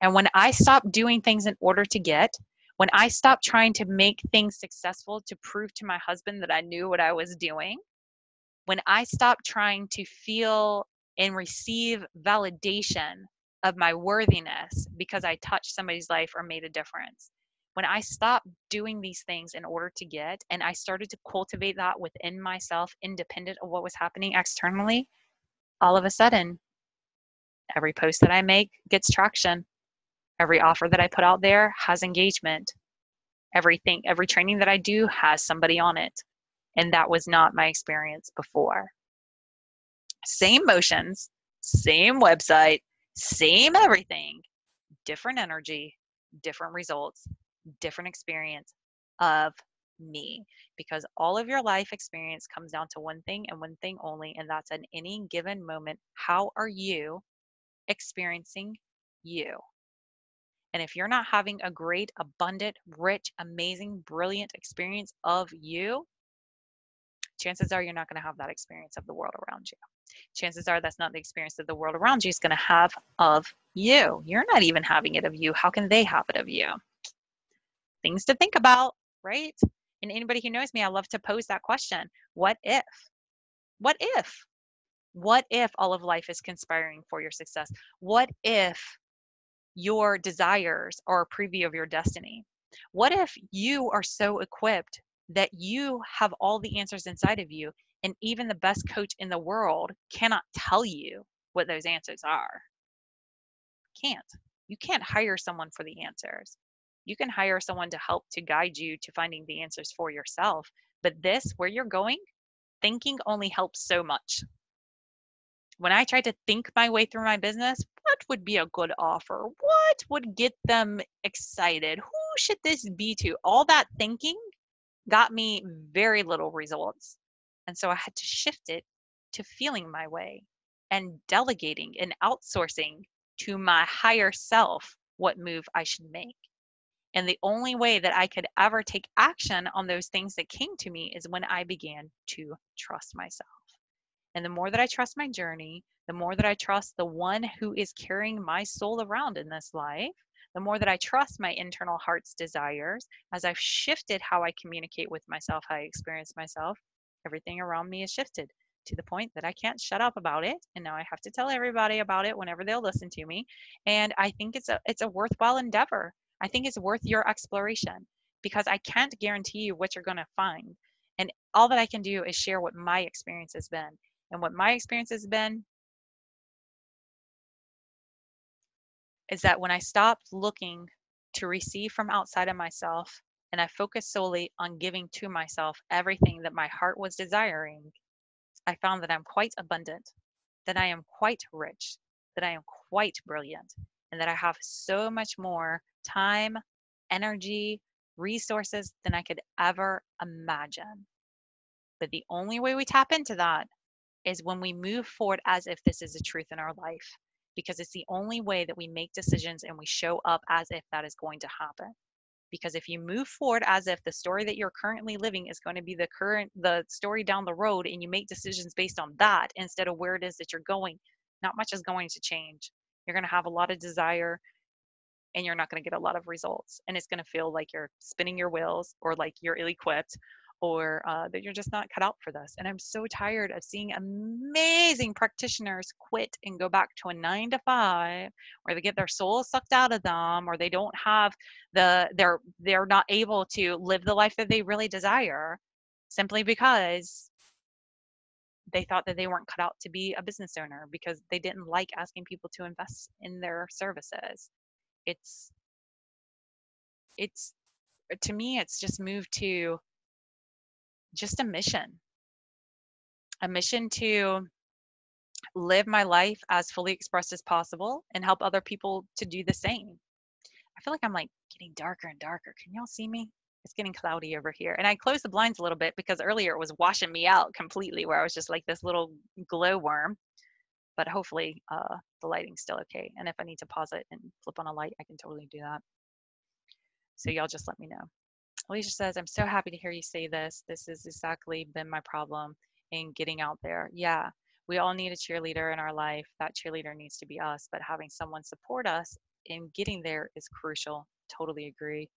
And when I stopped doing things in order to get, when I stopped trying to make things successful to prove to my husband that I knew what I was doing, when I stopped trying to feel and receive validation of my worthiness because I touched somebody's life or made a difference, when I stopped doing these things in order to get, and I started to cultivate that within myself, independent of what was happening externally, all of a sudden, every post that I make gets traction. Every offer that I put out there has engagement. Everything, every training that I do has somebody on it. And that was not my experience before. Same motions, same website, same everything, different energy, different results, different experience of me. Because all of your life experience comes down to one thing and one thing only, and that's at any given moment, how are you experiencing you? And if you're not having a great, abundant, rich, amazing, brilliant experience of you, chances are you're not going to have that experience of the world around you. Chances are that's not the experience that the world around you is going to have of you. You're not even having it of you. How can they have it of you? Things to think about, right? And anybody who knows me, I love to pose that question. What if? What if? What if all of life is conspiring for your success? What if your desires are a preview of your destiny? What if you are so equipped that you have all the answers inside of you, and even the best coach in the world cannot tell you what those answers are? Can't. You can't hire someone for the answers. You can hire someone to help to guide you to finding the answers for yourself. But this, where you're going, thinking only helps so much. When I tried to think my way through my business, what would be a good offer? What would get them excited? Who should this be to? All that thinking got me very little results. And so I had to shift it to feeling my way and delegating and outsourcing to my higher self what move I should make. And the only way that I could ever take action on those things that came to me is when I began to trust myself. And the more that I trust my journey, the more that I trust the one who is carrying my soul around in this life, the more that I trust my internal heart's desires, as I've shifted how I communicate with myself, how I experience myself, everything around me is shifted to the point that I can't shut up about it. And now I have to tell everybody about it whenever they'll listen to me. And I think it's a worthwhile endeavor. I think it's worth your exploration, because I can't guarantee you what you're going to find. And all that I can do is share what my experience has been. And what my experience has been is that when I stopped looking to receive from outside of myself and I focused solely on giving to myself everything that my heart was desiring, I found that I'm quite abundant, that I am quite rich, that I am quite brilliant, and that I have so much more time, energy, resources than I could ever imagine. But the only way we tap into that is when we move forward as if this is a truth in our life, because it's the only way that we make decisions and we show up as if that is going to happen. Because if you move forward as if the story that you're currently living is going to be the story down the road, and you make decisions based on that instead of where it is that you're going, not much is going to change. You're going to have a lot of desire and you're not going to get a lot of results. And it's going to feel like you're spinning your wheels, or like you're ill-equipped, or that you're just not cut out for this. And I'm so tired of seeing amazing practitioners quit and go back to a 9 to 5, where they get their soul sucked out of them, or they don't have they're not able to live the life that they really desire, simply because they thought that they weren't cut out to be a business owner, because they didn't like asking people to invest in their services. It's it's to me, it's just moved to just a mission. a mission to live my life as fully expressed as possible and help other people to do the same. I feel like I'm like getting darker and darker. Can y'all see me? It's getting cloudy over here. And I closed the blinds a little bit because earlier it was washing me out completely, where I was just like this little glow worm. But hopefully the lighting's still okay. And if I need to pause it and flip on a light, I can totally do that. So y'all just let me know. Alicia says, I'm so happy to hear you say this. This has exactly been my problem in getting out there. Yeah, we all need a cheerleader in our life. That cheerleader needs to be us, but having someone support us in getting there is crucial. Totally agree.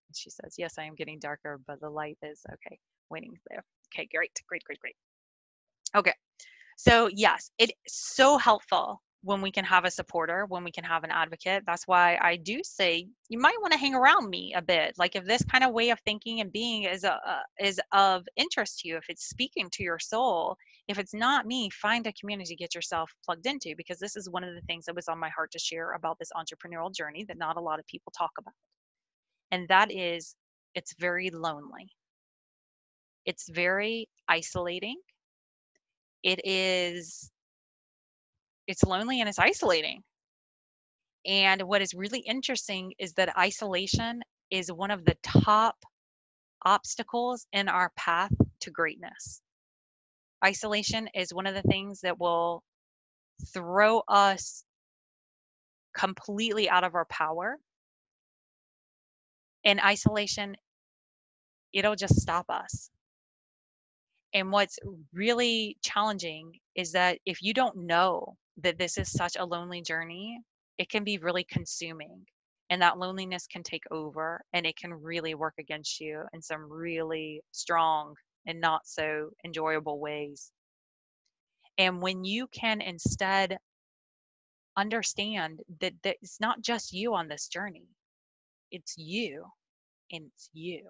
And she says, yes, I am getting darker, but the light is okay, waning there. Okay, great, great, great, great. Okay, so yes, it's so helpful when we can have a supporter, when we can have an advocate. That's why I do say you might want to hang around me a bit. Like if this kind of way of thinking and being is of interest to you, if it's speaking to your soul, if it's not me, find a community to get yourself plugged into, because this is one of the things that was on my heart to share about this entrepreneurial journey that not a lot of people talk about. And that is, it's very lonely. It's very isolating. It's lonely and it's isolating. And what is really interesting is that isolation is one of the top obstacles in our path to greatness. Isolation is one of the things that will throw us completely out of our power. And isolation, it'll just stop us. And what's really challenging is that if you don't know that this is such a lonely journey, it can be really consuming. And that loneliness can take over and it can really work against you in some really strong and not so enjoyable ways. And when you can instead understand that it's not just you on this journey, it's you and it's you.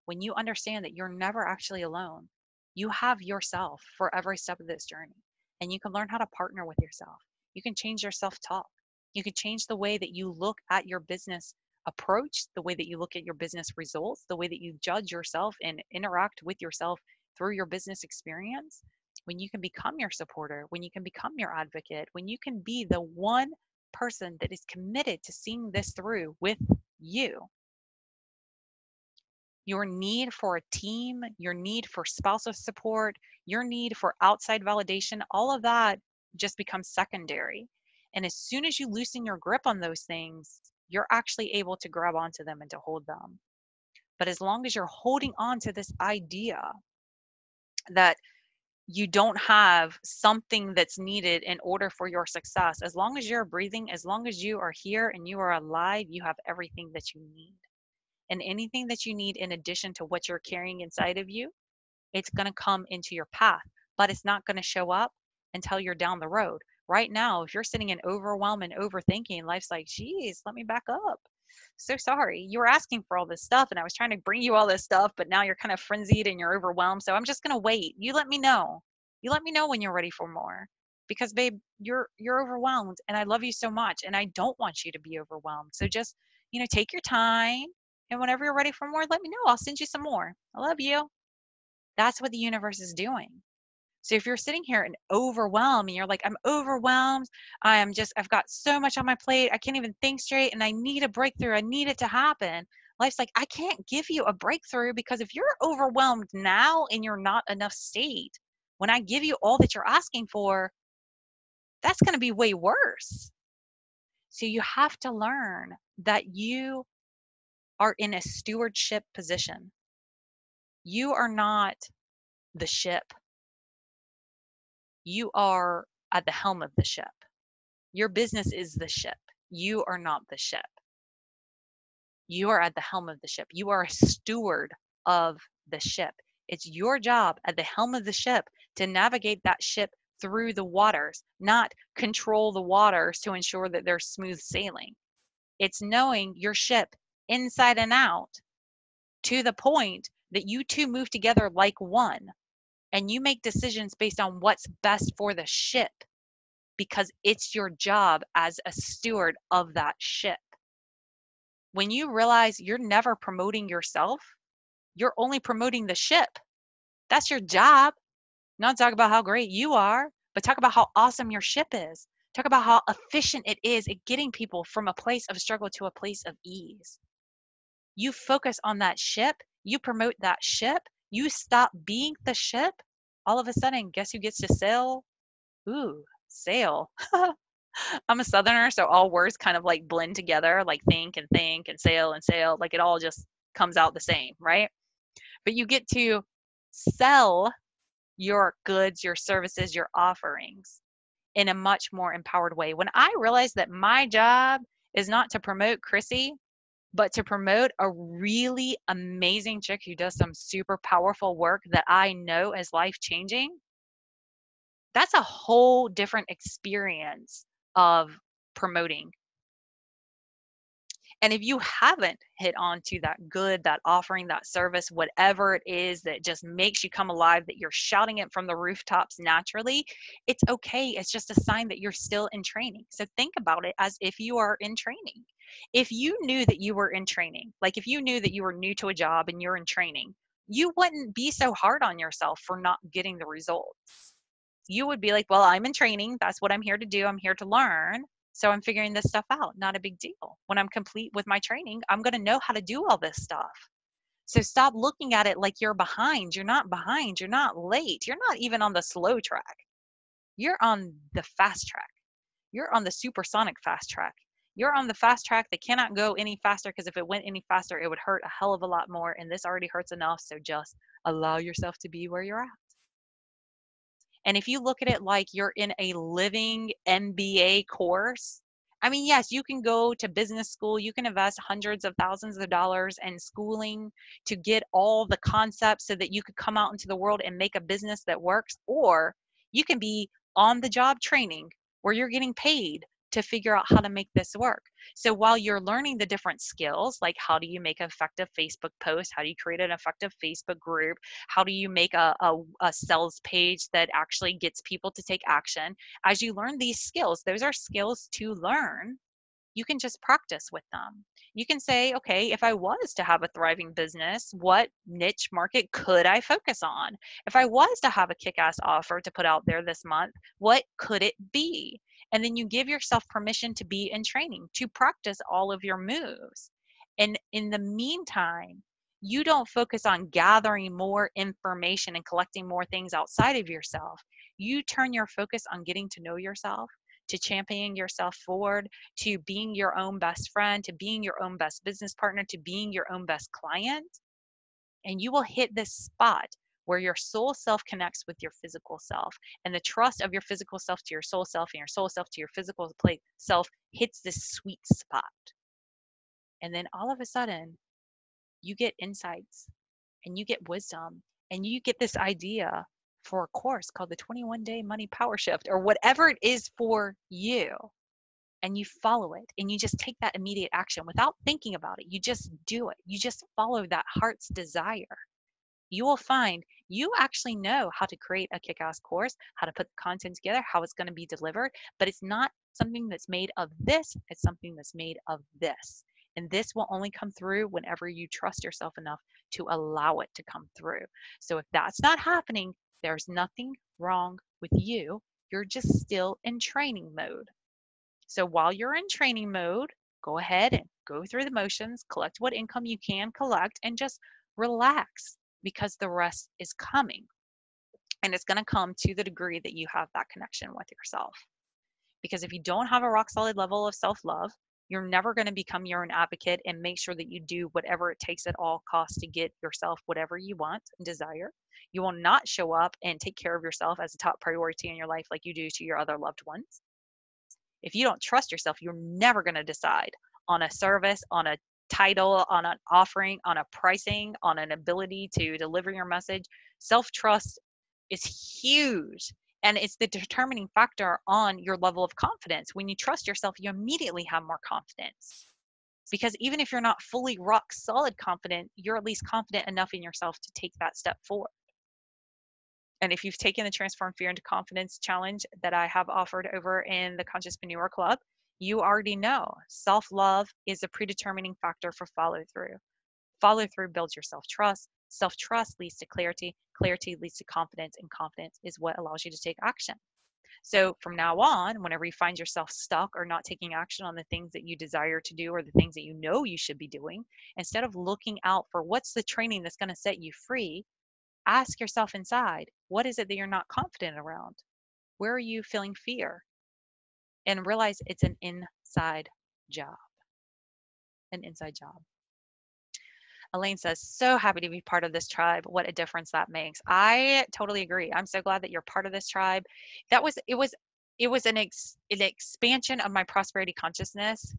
When you understand that you're never actually alone, you have yourself for every step of this journey, and you can learn how to partner with yourself. You can change your self-talk. You can change the way that you look at your business approach, the way that you look at your business results, the way that you judge yourself and interact with yourself through your business experience. When you can become your supporter, when you can become your advocate, when you can be the one person that is committed to seeing this through with you, your need for a team, your need for spousal support, your need for outside validation, all of that just becomes secondary. And as soon as you loosen your grip on those things, you're actually able to grab onto them and to hold them. But as long as you're holding on to this idea that you don't have something that's needed in order for your success, as long as you're breathing, as long as you are here and you are alive, you have everything that you need. And anything that you need in addition to what you're carrying inside of you, it's going to come into your path, but it's not going to show up until you're down the road. Right now, if you're sitting in overwhelm and overthinking, life's like, geez, let me back up. So sorry. You were asking for all this stuff and I was trying to bring you all this stuff, but now you're kind of frenzied and you're overwhelmed. So I'm just going to wait. You let me know. You let me know when you're ready for more. Because babe, you're overwhelmed and I love you so much and I don't want you to be overwhelmed. So just, take your time, and whenever you're ready for more, let me know. I'll send you some more. I love you. That's what the universe is doing. So if you're sitting here and overwhelmed and you're like, I'm overwhelmed, I've got so much on my plate, I can't even think straight and I need a breakthrough, I need it to happen. Life's like, I can't give you a breakthrough because if you're overwhelmed now in your not enough state, when I give you all that you're asking for, that's going to be way worse. So you have to learn that you are in a stewardship position. You are not the ship. You are at the helm of the ship. Your business is the ship. You are not the ship. You are at the helm of the ship. You are a steward of the ship. It's your job at the helm of the ship to navigate that ship through the waters, not control the waters to ensure that there's smooth sailing. It's knowing your ship inside and out to the point that you two move together like one and you make decisions based on what's best for the ship, because it's your job as a steward of that ship. When you realize you're never promoting yourself, you're only promoting the ship. That's your job. Not talk about how great you are, but talk about how awesome your ship is. Talk about how efficient it is at getting people from a place of struggle to a place of ease. You focus on that ship, you promote that ship, you stop being the ship. All of a sudden, guess who gets to sail? Ooh, sail. I'm a southerner, so all words kind of like blend together, like think and sail, like it all just comes out the same, right? But you get to sell your goods, your services, your offerings in a much more empowered way. When I realized that my job is not to promote Chrissy, but to promote a really amazing chick who does some super powerful work that I know is life changing, that's a whole different experience of promoting. And if you haven't hit on to that good, that offering, that service, whatever it is that just makes you come alive, that you're shouting it from the rooftops naturally, it's okay. It's just a sign that you're still in training. So think about it as if you are in training. If you knew that you were in training, like if you knew that you were new to a job and you're in training, you wouldn't be so hard on yourself for not getting the results. You would be like, well, I'm in training. That's what I'm here to do. I'm here to learn. So I'm figuring this stuff out. Not a big deal. When I'm complete with my training, I'm going to know how to do all this stuff. So stop looking at it like you're behind. You're not behind. You're not late. You're not even on the slow track. You're on the fast track. You're on the supersonic fast track. You're on the fast track that cannot go any faster, because if it went any faster, it would hurt a hell of a lot more. And this already hurts enough. So just allow yourself to be where you're at. And if you look at it like you're in a living MBA course, I mean, yes, you can go to business school, you can invest hundreds of thousands of dollars in schooling to get all the concepts so that you could come out into the world and make a business that works, or you can be on the job training where you're getting paid to figure out how to make this work. So while you're learning the different skills, like how do you make an effective Facebook post, how do you create an effective Facebook group, how do you make a sales page that actually gets people to take action, as you learn these skills, those are skills to learn, you can just practice with them. You can say, okay, if I was to have a thriving business, what niche market could I focus on? If I was to have a kick-ass offer to put out there this month, what could it be? And then you give yourself permission to be in training, to practice all of your moves. And in the meantime, you don't focus on gathering more information and collecting more things outside of yourself. You turn your focus on getting to know yourself, to championing yourself forward, to being your own best friend, to being your own best business partner, to being your own best client. And you will hit this spot where your soul self connects with your physical self, and the trust of your physical self to your soul self and your soul self to your physical self hits this sweet spot. And then all of a sudden, you get insights and you get wisdom and you get this idea for a course called the 21-day money power shift, or whatever it is for you. And you follow it and you just take that immediate action without thinking about it. You just do it. You just follow that heart's desire. You will find you actually know how to create a kick-ass course, how to put the content together, how it's going to be delivered, but it's not something that's made of this, it's something that's made of this. And this will only come through whenever you trust yourself enough to allow it to come through. So if that's not happening, there's nothing wrong with you. You're just still in training mode. So while you're in training mode, go ahead and go through the motions, collect what income you can collect, and just relax, because the rest is coming. And it's going to come to the degree that you have that connection with yourself. Because if you don't have a rock solid level of self-love, you're never going to become your own advocate and make sure that you do whatever it takes at all costs to get yourself whatever you want and desire. You will not show up and take care of yourself as a top priority in your life like you do to your other loved ones. If you don't trust yourself, you're never going to decide on a service, on a title, on an offering, on a pricing, on an ability to deliver your message. Self-trust is huge. And it's the determining factor on your level of confidence. When you trust yourself, you immediately have more confidence. Because even if you're not fully rock solid confident, you're at least confident enough in yourself to take that step forward. And if you've taken the Transform Fear into Confidence challenge that I have offered over in the Consciouspreneur Club, you already know self-love is a predetermining factor for follow through. Follow through builds your self-trust. Self-trust leads to clarity. Clarity leads to confidence, and confidence is what allows you to take action. So from now on, whenever you find yourself stuck or not taking action on the things that you desire to do or the things that you know you should be doing, instead of looking out for what's the training that's going to set you free, ask yourself inside, what is it that you're not confident around? Where are you feeling fear? And realize it's an inside job, an inside job. Elaine says, so happy to be part of this tribe. What a difference that makes. I totally agree. I'm so glad that you're part of this tribe. It was an expansion of my prosperity consciousness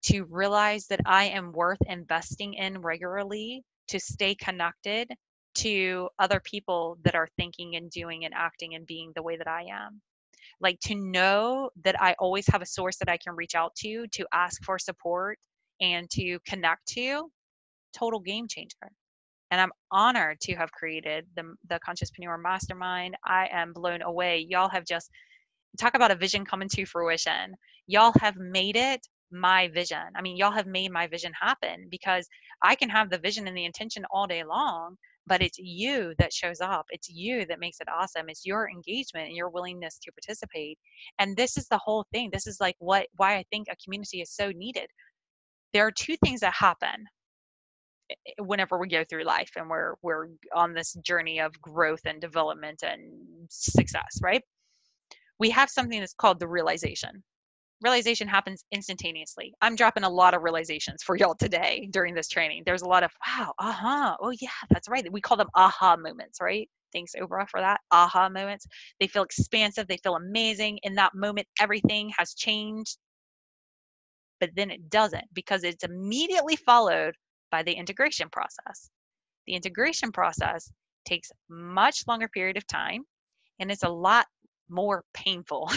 to realize that I am worth investing in regularly to stay connected to other people that are thinking and doing and acting and being the way that I am. Like to know that I always have a source that I can reach out to ask for support and to connect to, total game changer. And I'm honored to have created the Consciouspreneur Mastermind. I am blown away. Y'all have just talk about a vision coming to fruition. Y'all have made it my vision. I mean, y'all have made my vision happen because I can have the vision and the intention all day long, but it's you that shows up. It's you that makes it awesome. It's your engagement and your willingness to participate. And this is the whole thing. This is like why I think a community is so needed. There are two things that happen whenever we go through life and we're on this journey of growth and development and success, right? We have something that's called the realization. Realization happens instantaneously. I'm dropping a lot of realizations for y'all today during this training. There's a lot of wow, oh yeah, that's right. We call them aha moments, right? Thanks, Oprah, for that. Aha moments. They feel expansive. They feel amazing. In that moment, everything has changed, but then it doesn't because it's immediately followed by the integration process. The integration process takes much longer period of time and it's a lot more painful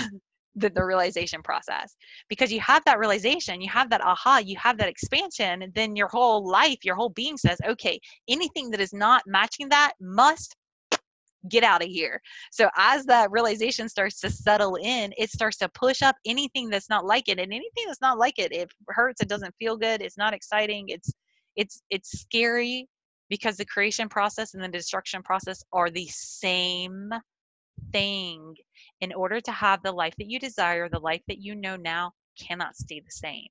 than the realization process because you have that realization, you have that aha, you have that expansion, and then your whole life, your whole being says, okay, anything that is not matching that must get out of here. So as that realization starts to settle in, it starts to push up anything that's not like it. And anything that's not like it, it hurts, it doesn't feel good, it's not exciting, it's scary because the creation process and the destruction process are the same thing. In order to have the life that you desire, the life that you know now cannot stay the same.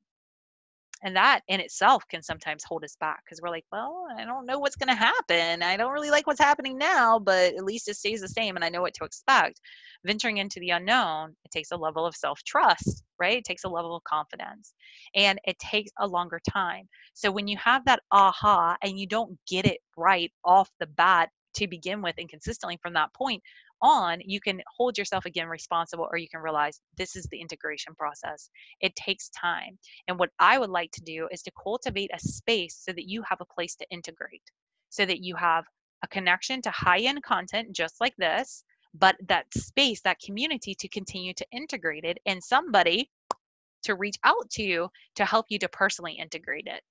And that in itself can sometimes hold us back because we're like, well, I don't know what's going to happen. I don't really like what's happening now, but at least it stays the same and I know what to expect. Venturing into the unknown, it takes a level of self-trust, right? It takes a level of confidence and it takes a longer time. So when you have that aha and you don't get it right off the bat to begin with and consistently from that point on, you can hold yourself again responsible or you can realize this is the integration process. It takes time. And what I would like to do is to cultivate a space so that you have a place to integrate, so that you have a connection to high-end content just like this, but that space, that community to continue to integrate it and somebody to reach out to you to help you to personally integrate it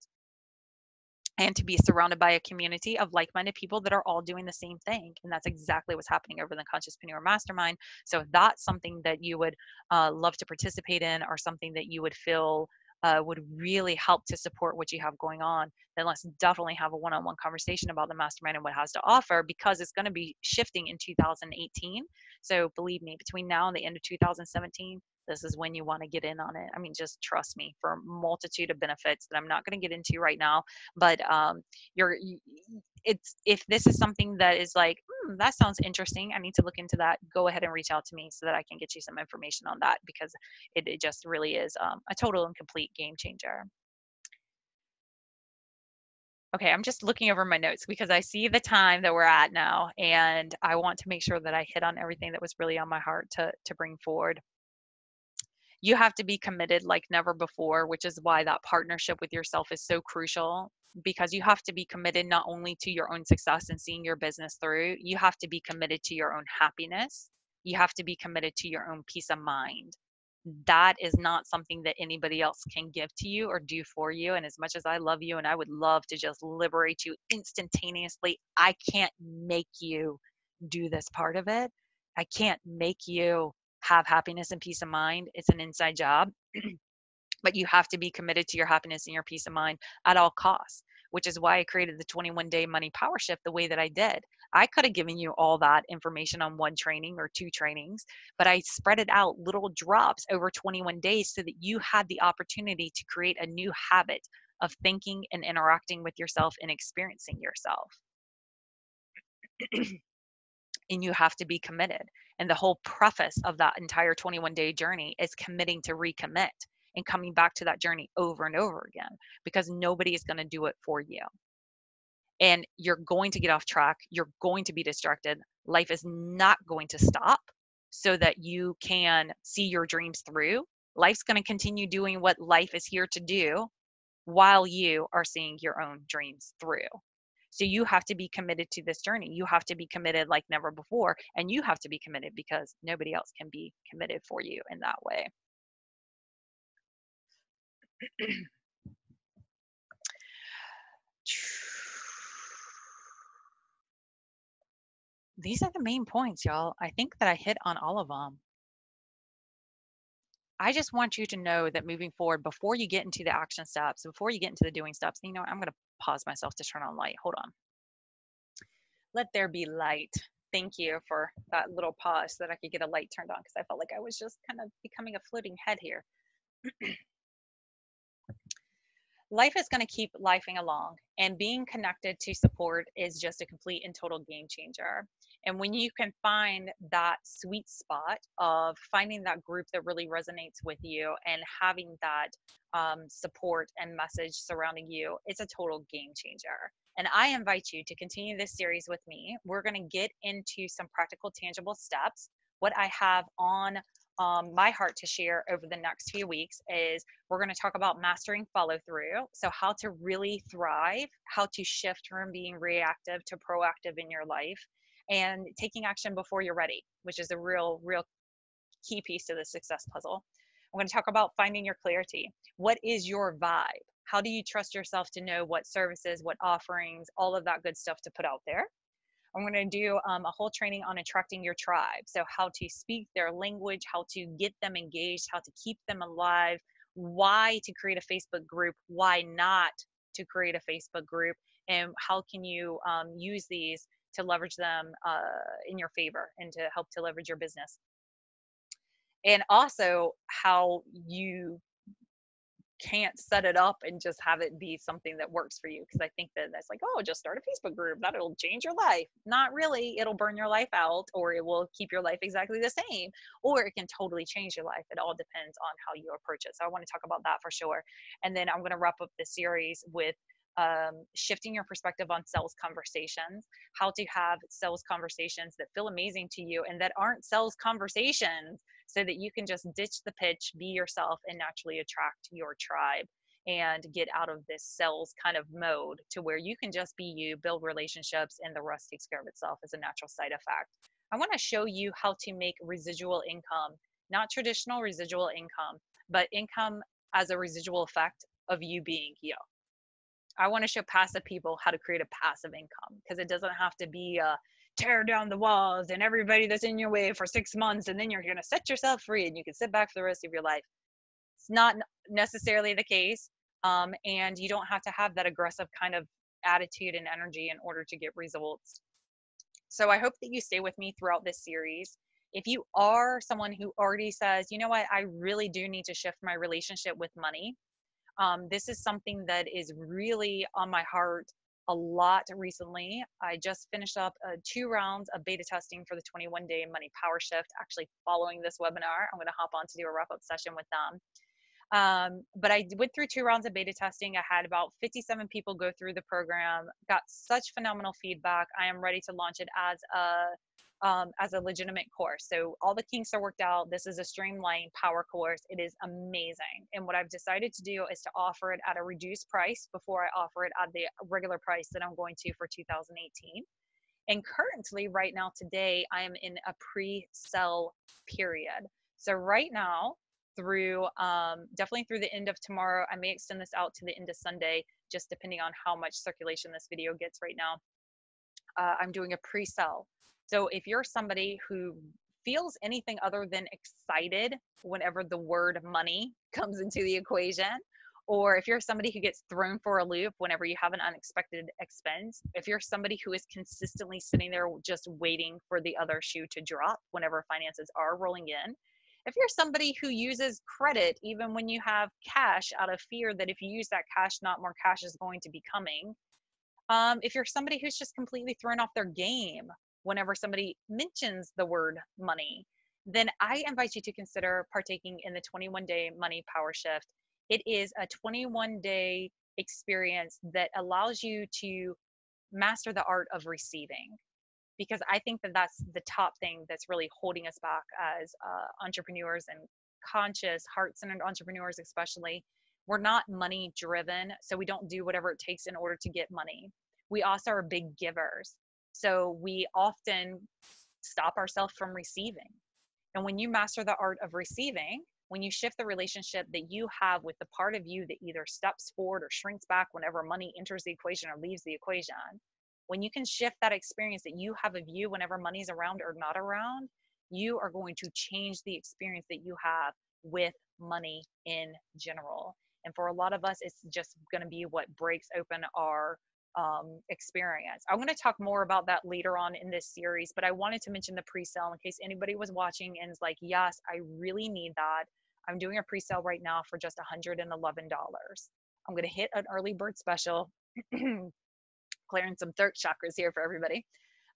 and to be surrounded by a community of like-minded people that are all doing the same thing. And that's exactly what's happening over the Consciouspreneur Mastermind. So if that's something that you would love to participate in or something that you would feel would really help to support what you have going on, then let's definitely have a one-on-one conversation about the mastermind and what it has to offer because it's going to be shifting in 2018. So believe me, between now and the end of 2017, this is when you want to get in on it. I mean, just trust me for a multitude of benefits that I'm not going to get into right now. But it's if this is something that is like, that sounds interesting, I need to look into that. Go ahead and reach out to me so that I can get you some information on that because it just really is a total and complete game changer. Okay, I'm just looking over my notes because I see the time that we're at now, and I want to make sure that I hit on everything that was really on my heart to bring forward. You have to be committed like never before, which is why that partnership with yourself is so crucial because you have to be committed not only to your own success and seeing your business through, you have to be committed to your own happiness. You have to be committed to your own peace of mind. That is not something that anybody else can give to you or do for you. And as much as I love you and I would love to just liberate you instantaneously, I can't make you do this part of it. I can't make you have happiness and peace of mind. It's an inside job, but you have to be committed to your happiness and your peace of mind at all costs. which is why I created the 21-day money power shift the way that I did. I could have given you all that information on one training or two trainings, but I spread it out little drops over 21 days so that you had the opportunity to create a new habit of thinking and interacting with yourself and experiencing yourself. And you have to be committed. And the whole preface of that entire 21-day journey is committing to recommit and coming back to that journey over and over again, because nobody is going to do it for you. And you're going to get off track. You're going to be distracted. Life is not going to stop so that you can see your dreams through. Life's going to continue doing what life is here to do while you are seeing your own dreams through. So you have to be committed to this journey. You have to be committed like never before. And you have to be committed because nobody else can be committed for you in that way. These are the main points, y'all. I think that I hit on all of them. I just want you to know that moving forward, before you get into the action steps, before you get into the doing steps, you know, I'm going to pause myself to turn on light. Hold on. Let there be light. Thank you for that little pause so that I could get a light turned on, because I felt like I was just kind of becoming a floating head here. Life is going to keep lifing along, and being connected to support is just a complete and total game changer. And when you can find that sweet spot of finding that group that really resonates with you and having that support and message surrounding you, it's a total game changer. And I invite you to continue this series with me. We're going to get into some practical, tangible steps. What I have on my heart to share over the next few weeks is we're going to talk about mastering follow through. So how to really thrive, how to shift from being reactive to proactive in your life, and taking action before you're ready, which is a real key piece to the success puzzle. I'm going to talk about finding your clarity. What is your vibe? How do you trust yourself to know what services, what offerings, all of that good stuff to put out there? I'm going to do a whole training on attracting your tribe. So how to speak their language, how to get them engaged, how to keep them alive, why to create a Facebook group, why not to create a Facebook group, and how can you use these to leverage them in your favor and to help to leverage your business. And also how you can't set it up and just have it be something that works for you, because I think that that's like, oh, just start a Facebook group, that'll change your life. Not really. It'll burn your life out, or it will keep your life exactly the same, or it can totally change your life. It all depends on how you approach it. So I want to talk about that for sure. And then I'm going to wrap up the series with shifting your perspective on sales conversations, how to have sales conversations that feel amazing to you and that aren't sales conversations, so that you can just ditch the pitch, be yourself, and naturally attract your tribe and get out of this sales kind of mode to where you can just be you, build relationships, and the rest takes care of itself as a natural side effect. I want to show you how to make residual income, not traditional residual income, but income as a residual effect of you being you. I want to show passive people how to create a passive income, because it doesn't have to be tear down the walls and everybody that's in your way for 6 months, and then you're going to set yourself free and you can sit back for the rest of your life. It's not necessarily the case. And you don't have to have that aggressive kind of attitude and energy in order to get results. So I hope that you stay with me throughout this series. If you are someone who already says, you know what, I really do need to shift my relationship with money, this is something that is really on my heart a lot recently. I just finished up 2 rounds of beta testing for the 21-day money power shift. Actually, following this webinar, I'm going to hop on to do a wrap-up session with them. But I went through 2 rounds of beta testing. I had about 57 people go through the program, got such phenomenal feedback. I am ready to launch it as a legitimate course. So all the kinks are worked out. This is a streamlined power course. It is amazing. And what I've decided to do is to offer it at a reduced price before I offer it at the regular price that I'm going to for 2018. And currently, right now, today, I am in a pre-sell period. So right now, through definitely through the end of tomorrow, I may extend this out to the end of Sunday, just depending on how much circulation this video gets right now. I'm doing a pre-sell. So if you're somebody who feels anything other than excited whenever the word money comes into the equation, or if you're somebody who gets thrown for a loop whenever you have an unexpected expense, if you're somebody who is consistently sitting there just waiting for the other shoe to drop whenever finances are rolling in, if you're somebody who uses credit even when you have cash out of fear that if you use that cash, not more cash is going to be coming, if you're somebody who's just completely thrown off their game whenever somebody mentions the word money, then I invite you to consider partaking in the 21-day money power shift. It is a 21-day experience that allows you to master the art of receiving, because I think that that's the top thing that's really holding us back as entrepreneurs and conscious, heart centered entrepreneurs, especially. We're not money driven, so we don't do whatever it takes in order to get money. We also are big givers, so we often stop ourselves from receiving. And when you master the art of receiving, when you shift the relationship that you have with the part of you that either steps forward or shrinks back whenever money enters the equation or leaves the equation, when you can shift that experience that you have of you whenever money's around or not around, you are going to change the experience that you have with money in general. And for a lot of us, it's just going to be what breaks open our experience. I'm going to talk more about that later on in this series, but I wanted to mention the pre-sale in case anybody was watching and is like, yes, I really need that. I'm doing a pre-sale right now for just $111. I'm going to hit an early bird special. Clearing some throat chakras here for everybody.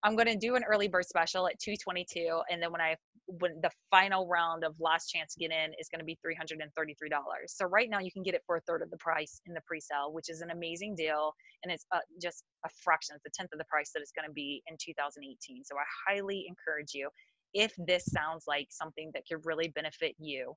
I'm going to do an early bird special at $222, and then when the final round of last chance to get in is going to be $333. So right now you can get it for a third of the price in the pre-sale, which is an amazing deal, and it's just a fraction, it's a tenth of the price that it's going to be in 2018. So I highly encourage you, if this sounds like something that could really benefit you,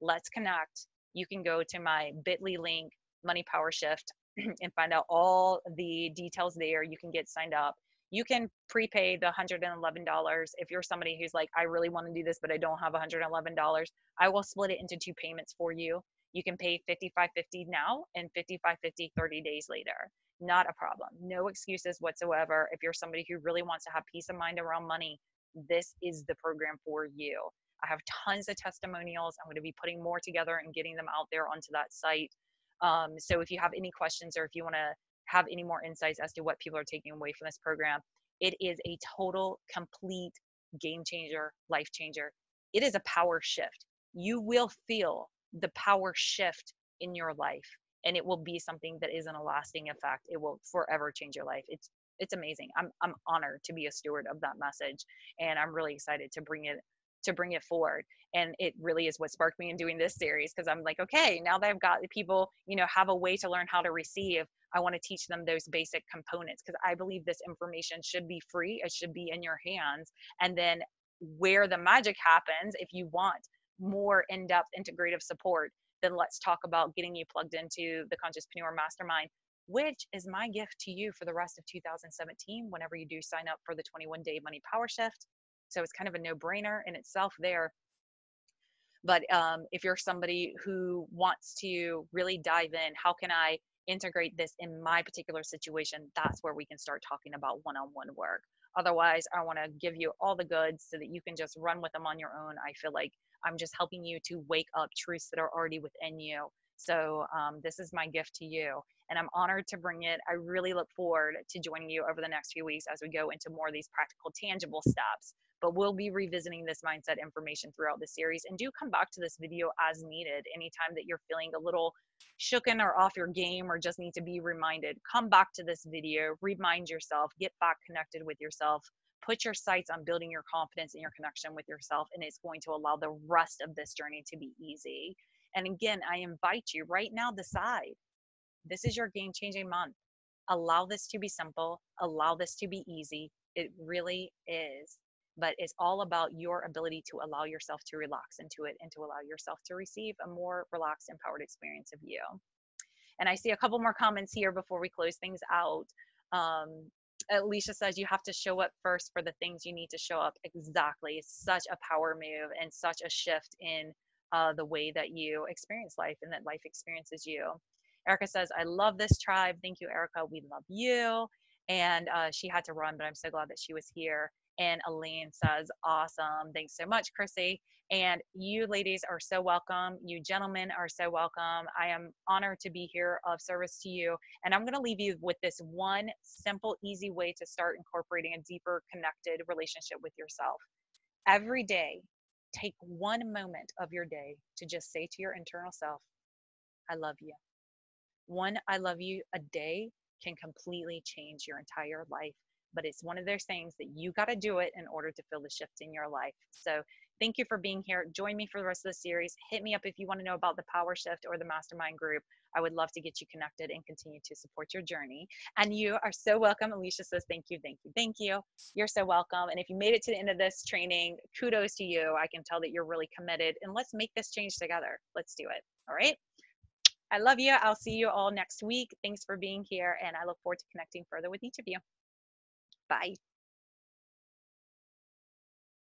let's connect. You can go to my bit.ly link, Money Power Shift, and find out all the details there. You can get signed up. You can prepay the $111. If you're somebody who's like, I really want to do this, but I don't have $111, I will split it into 2 payments for you. You can pay $55.50 now and $55.50 30 days later. Not a problem. No excuses whatsoever. If you're somebody who really wants to have peace of mind around money, this is the program for you. I have tons of testimonials. I'm going to be putting more together and getting them out there onto that site. So if you have any questions or if you want to have any more insights as to what people are taking away from this program, it is a total, complete game changer, life changer. It is a power shift. You will feel the power shift in your life, and it will be something that isn't a lasting effect. It will forever change your life. It's amazing. I'm honored to be a steward of that message, and I'm really excited to bring it forward. And it really is what sparked me in doing this series, because I'm like, okay, now that I've got people, have a way to learn how to receive, I want to teach them those basic components, because I believe this information should be free. It should be in your hands. And then where the magic happens, if you want more in-depth integrative support, then let's talk about getting you plugged into the Consciouspreneur Mastermind, which is my gift to you for the rest of 2017 whenever you do sign up for the 21-day money power shift. So it's kind of a no-brainer in itself there. But if you're somebody who wants to really dive in, how can I integrate this in my particular situation? That's where we can start talking about one-on-one work. Otherwise, I want to give you all the goods so that you can just run with them on your own. I feel like I'm just helping you to wake up truths that are already within you. So this is my gift to you, and I'm honored to bring it. I really look forward to joining you over the next few weeks as we go into more of these practical, tangible steps. But we'll be revisiting this mindset information throughout the series, and do come back to this video as needed. Anytime that you're feeling a little shooken or off your game or just need to be reminded, come back to this video, remind yourself, get back connected with yourself, put your sights on building your confidence and your connection with yourself, and it's going to allow the rest of this journey to be easy. And again, I invite you right now, decide, this is your game-changing month. Allow this to be simple. Allow this to be easy. It really is. But it's all about your ability to allow yourself to relax into it and to allow yourself to receive a more relaxed, empowered experience of you. And I see a couple more comments here before we close things out. Alicia says you have to show up first for the things you need to show up. Exactly. It's such a power move and such a shift in the way that you experience life and that life experiences you. Erica says, I love this tribe. Thank you, Erica. We love you. And she had to run, but I'm so glad that she was here. And Elaine says, awesome. Thanks so much, Chrissy. And you ladies are so welcome. You gentlemen are so welcome. I am honored to be here of service to you. And I'm going to leave you with this one simple, easy way to start incorporating a deeper connected relationship with yourself. Every day, take one moment of your day to just say to your internal self, I love you. One I love you a day can completely change your entire life. But it's one of those things that you got to do it in order to feel the shift in your life. So thank you for being here. Join me for the rest of the series. Hit me up if you want to know about the power shift or the mastermind group. I would love to get you connected and continue to support your journey. And you are so welcome. Alicia says, thank you, thank you, thank you. You're so welcome. And if you made it to the end of this training, kudos to you. I can tell that you're really committed. And let's make this change together. Let's do it. All right. I love you. I'll see you all next week. Thanks for being here. And I look forward to connecting further with each of you. Bye.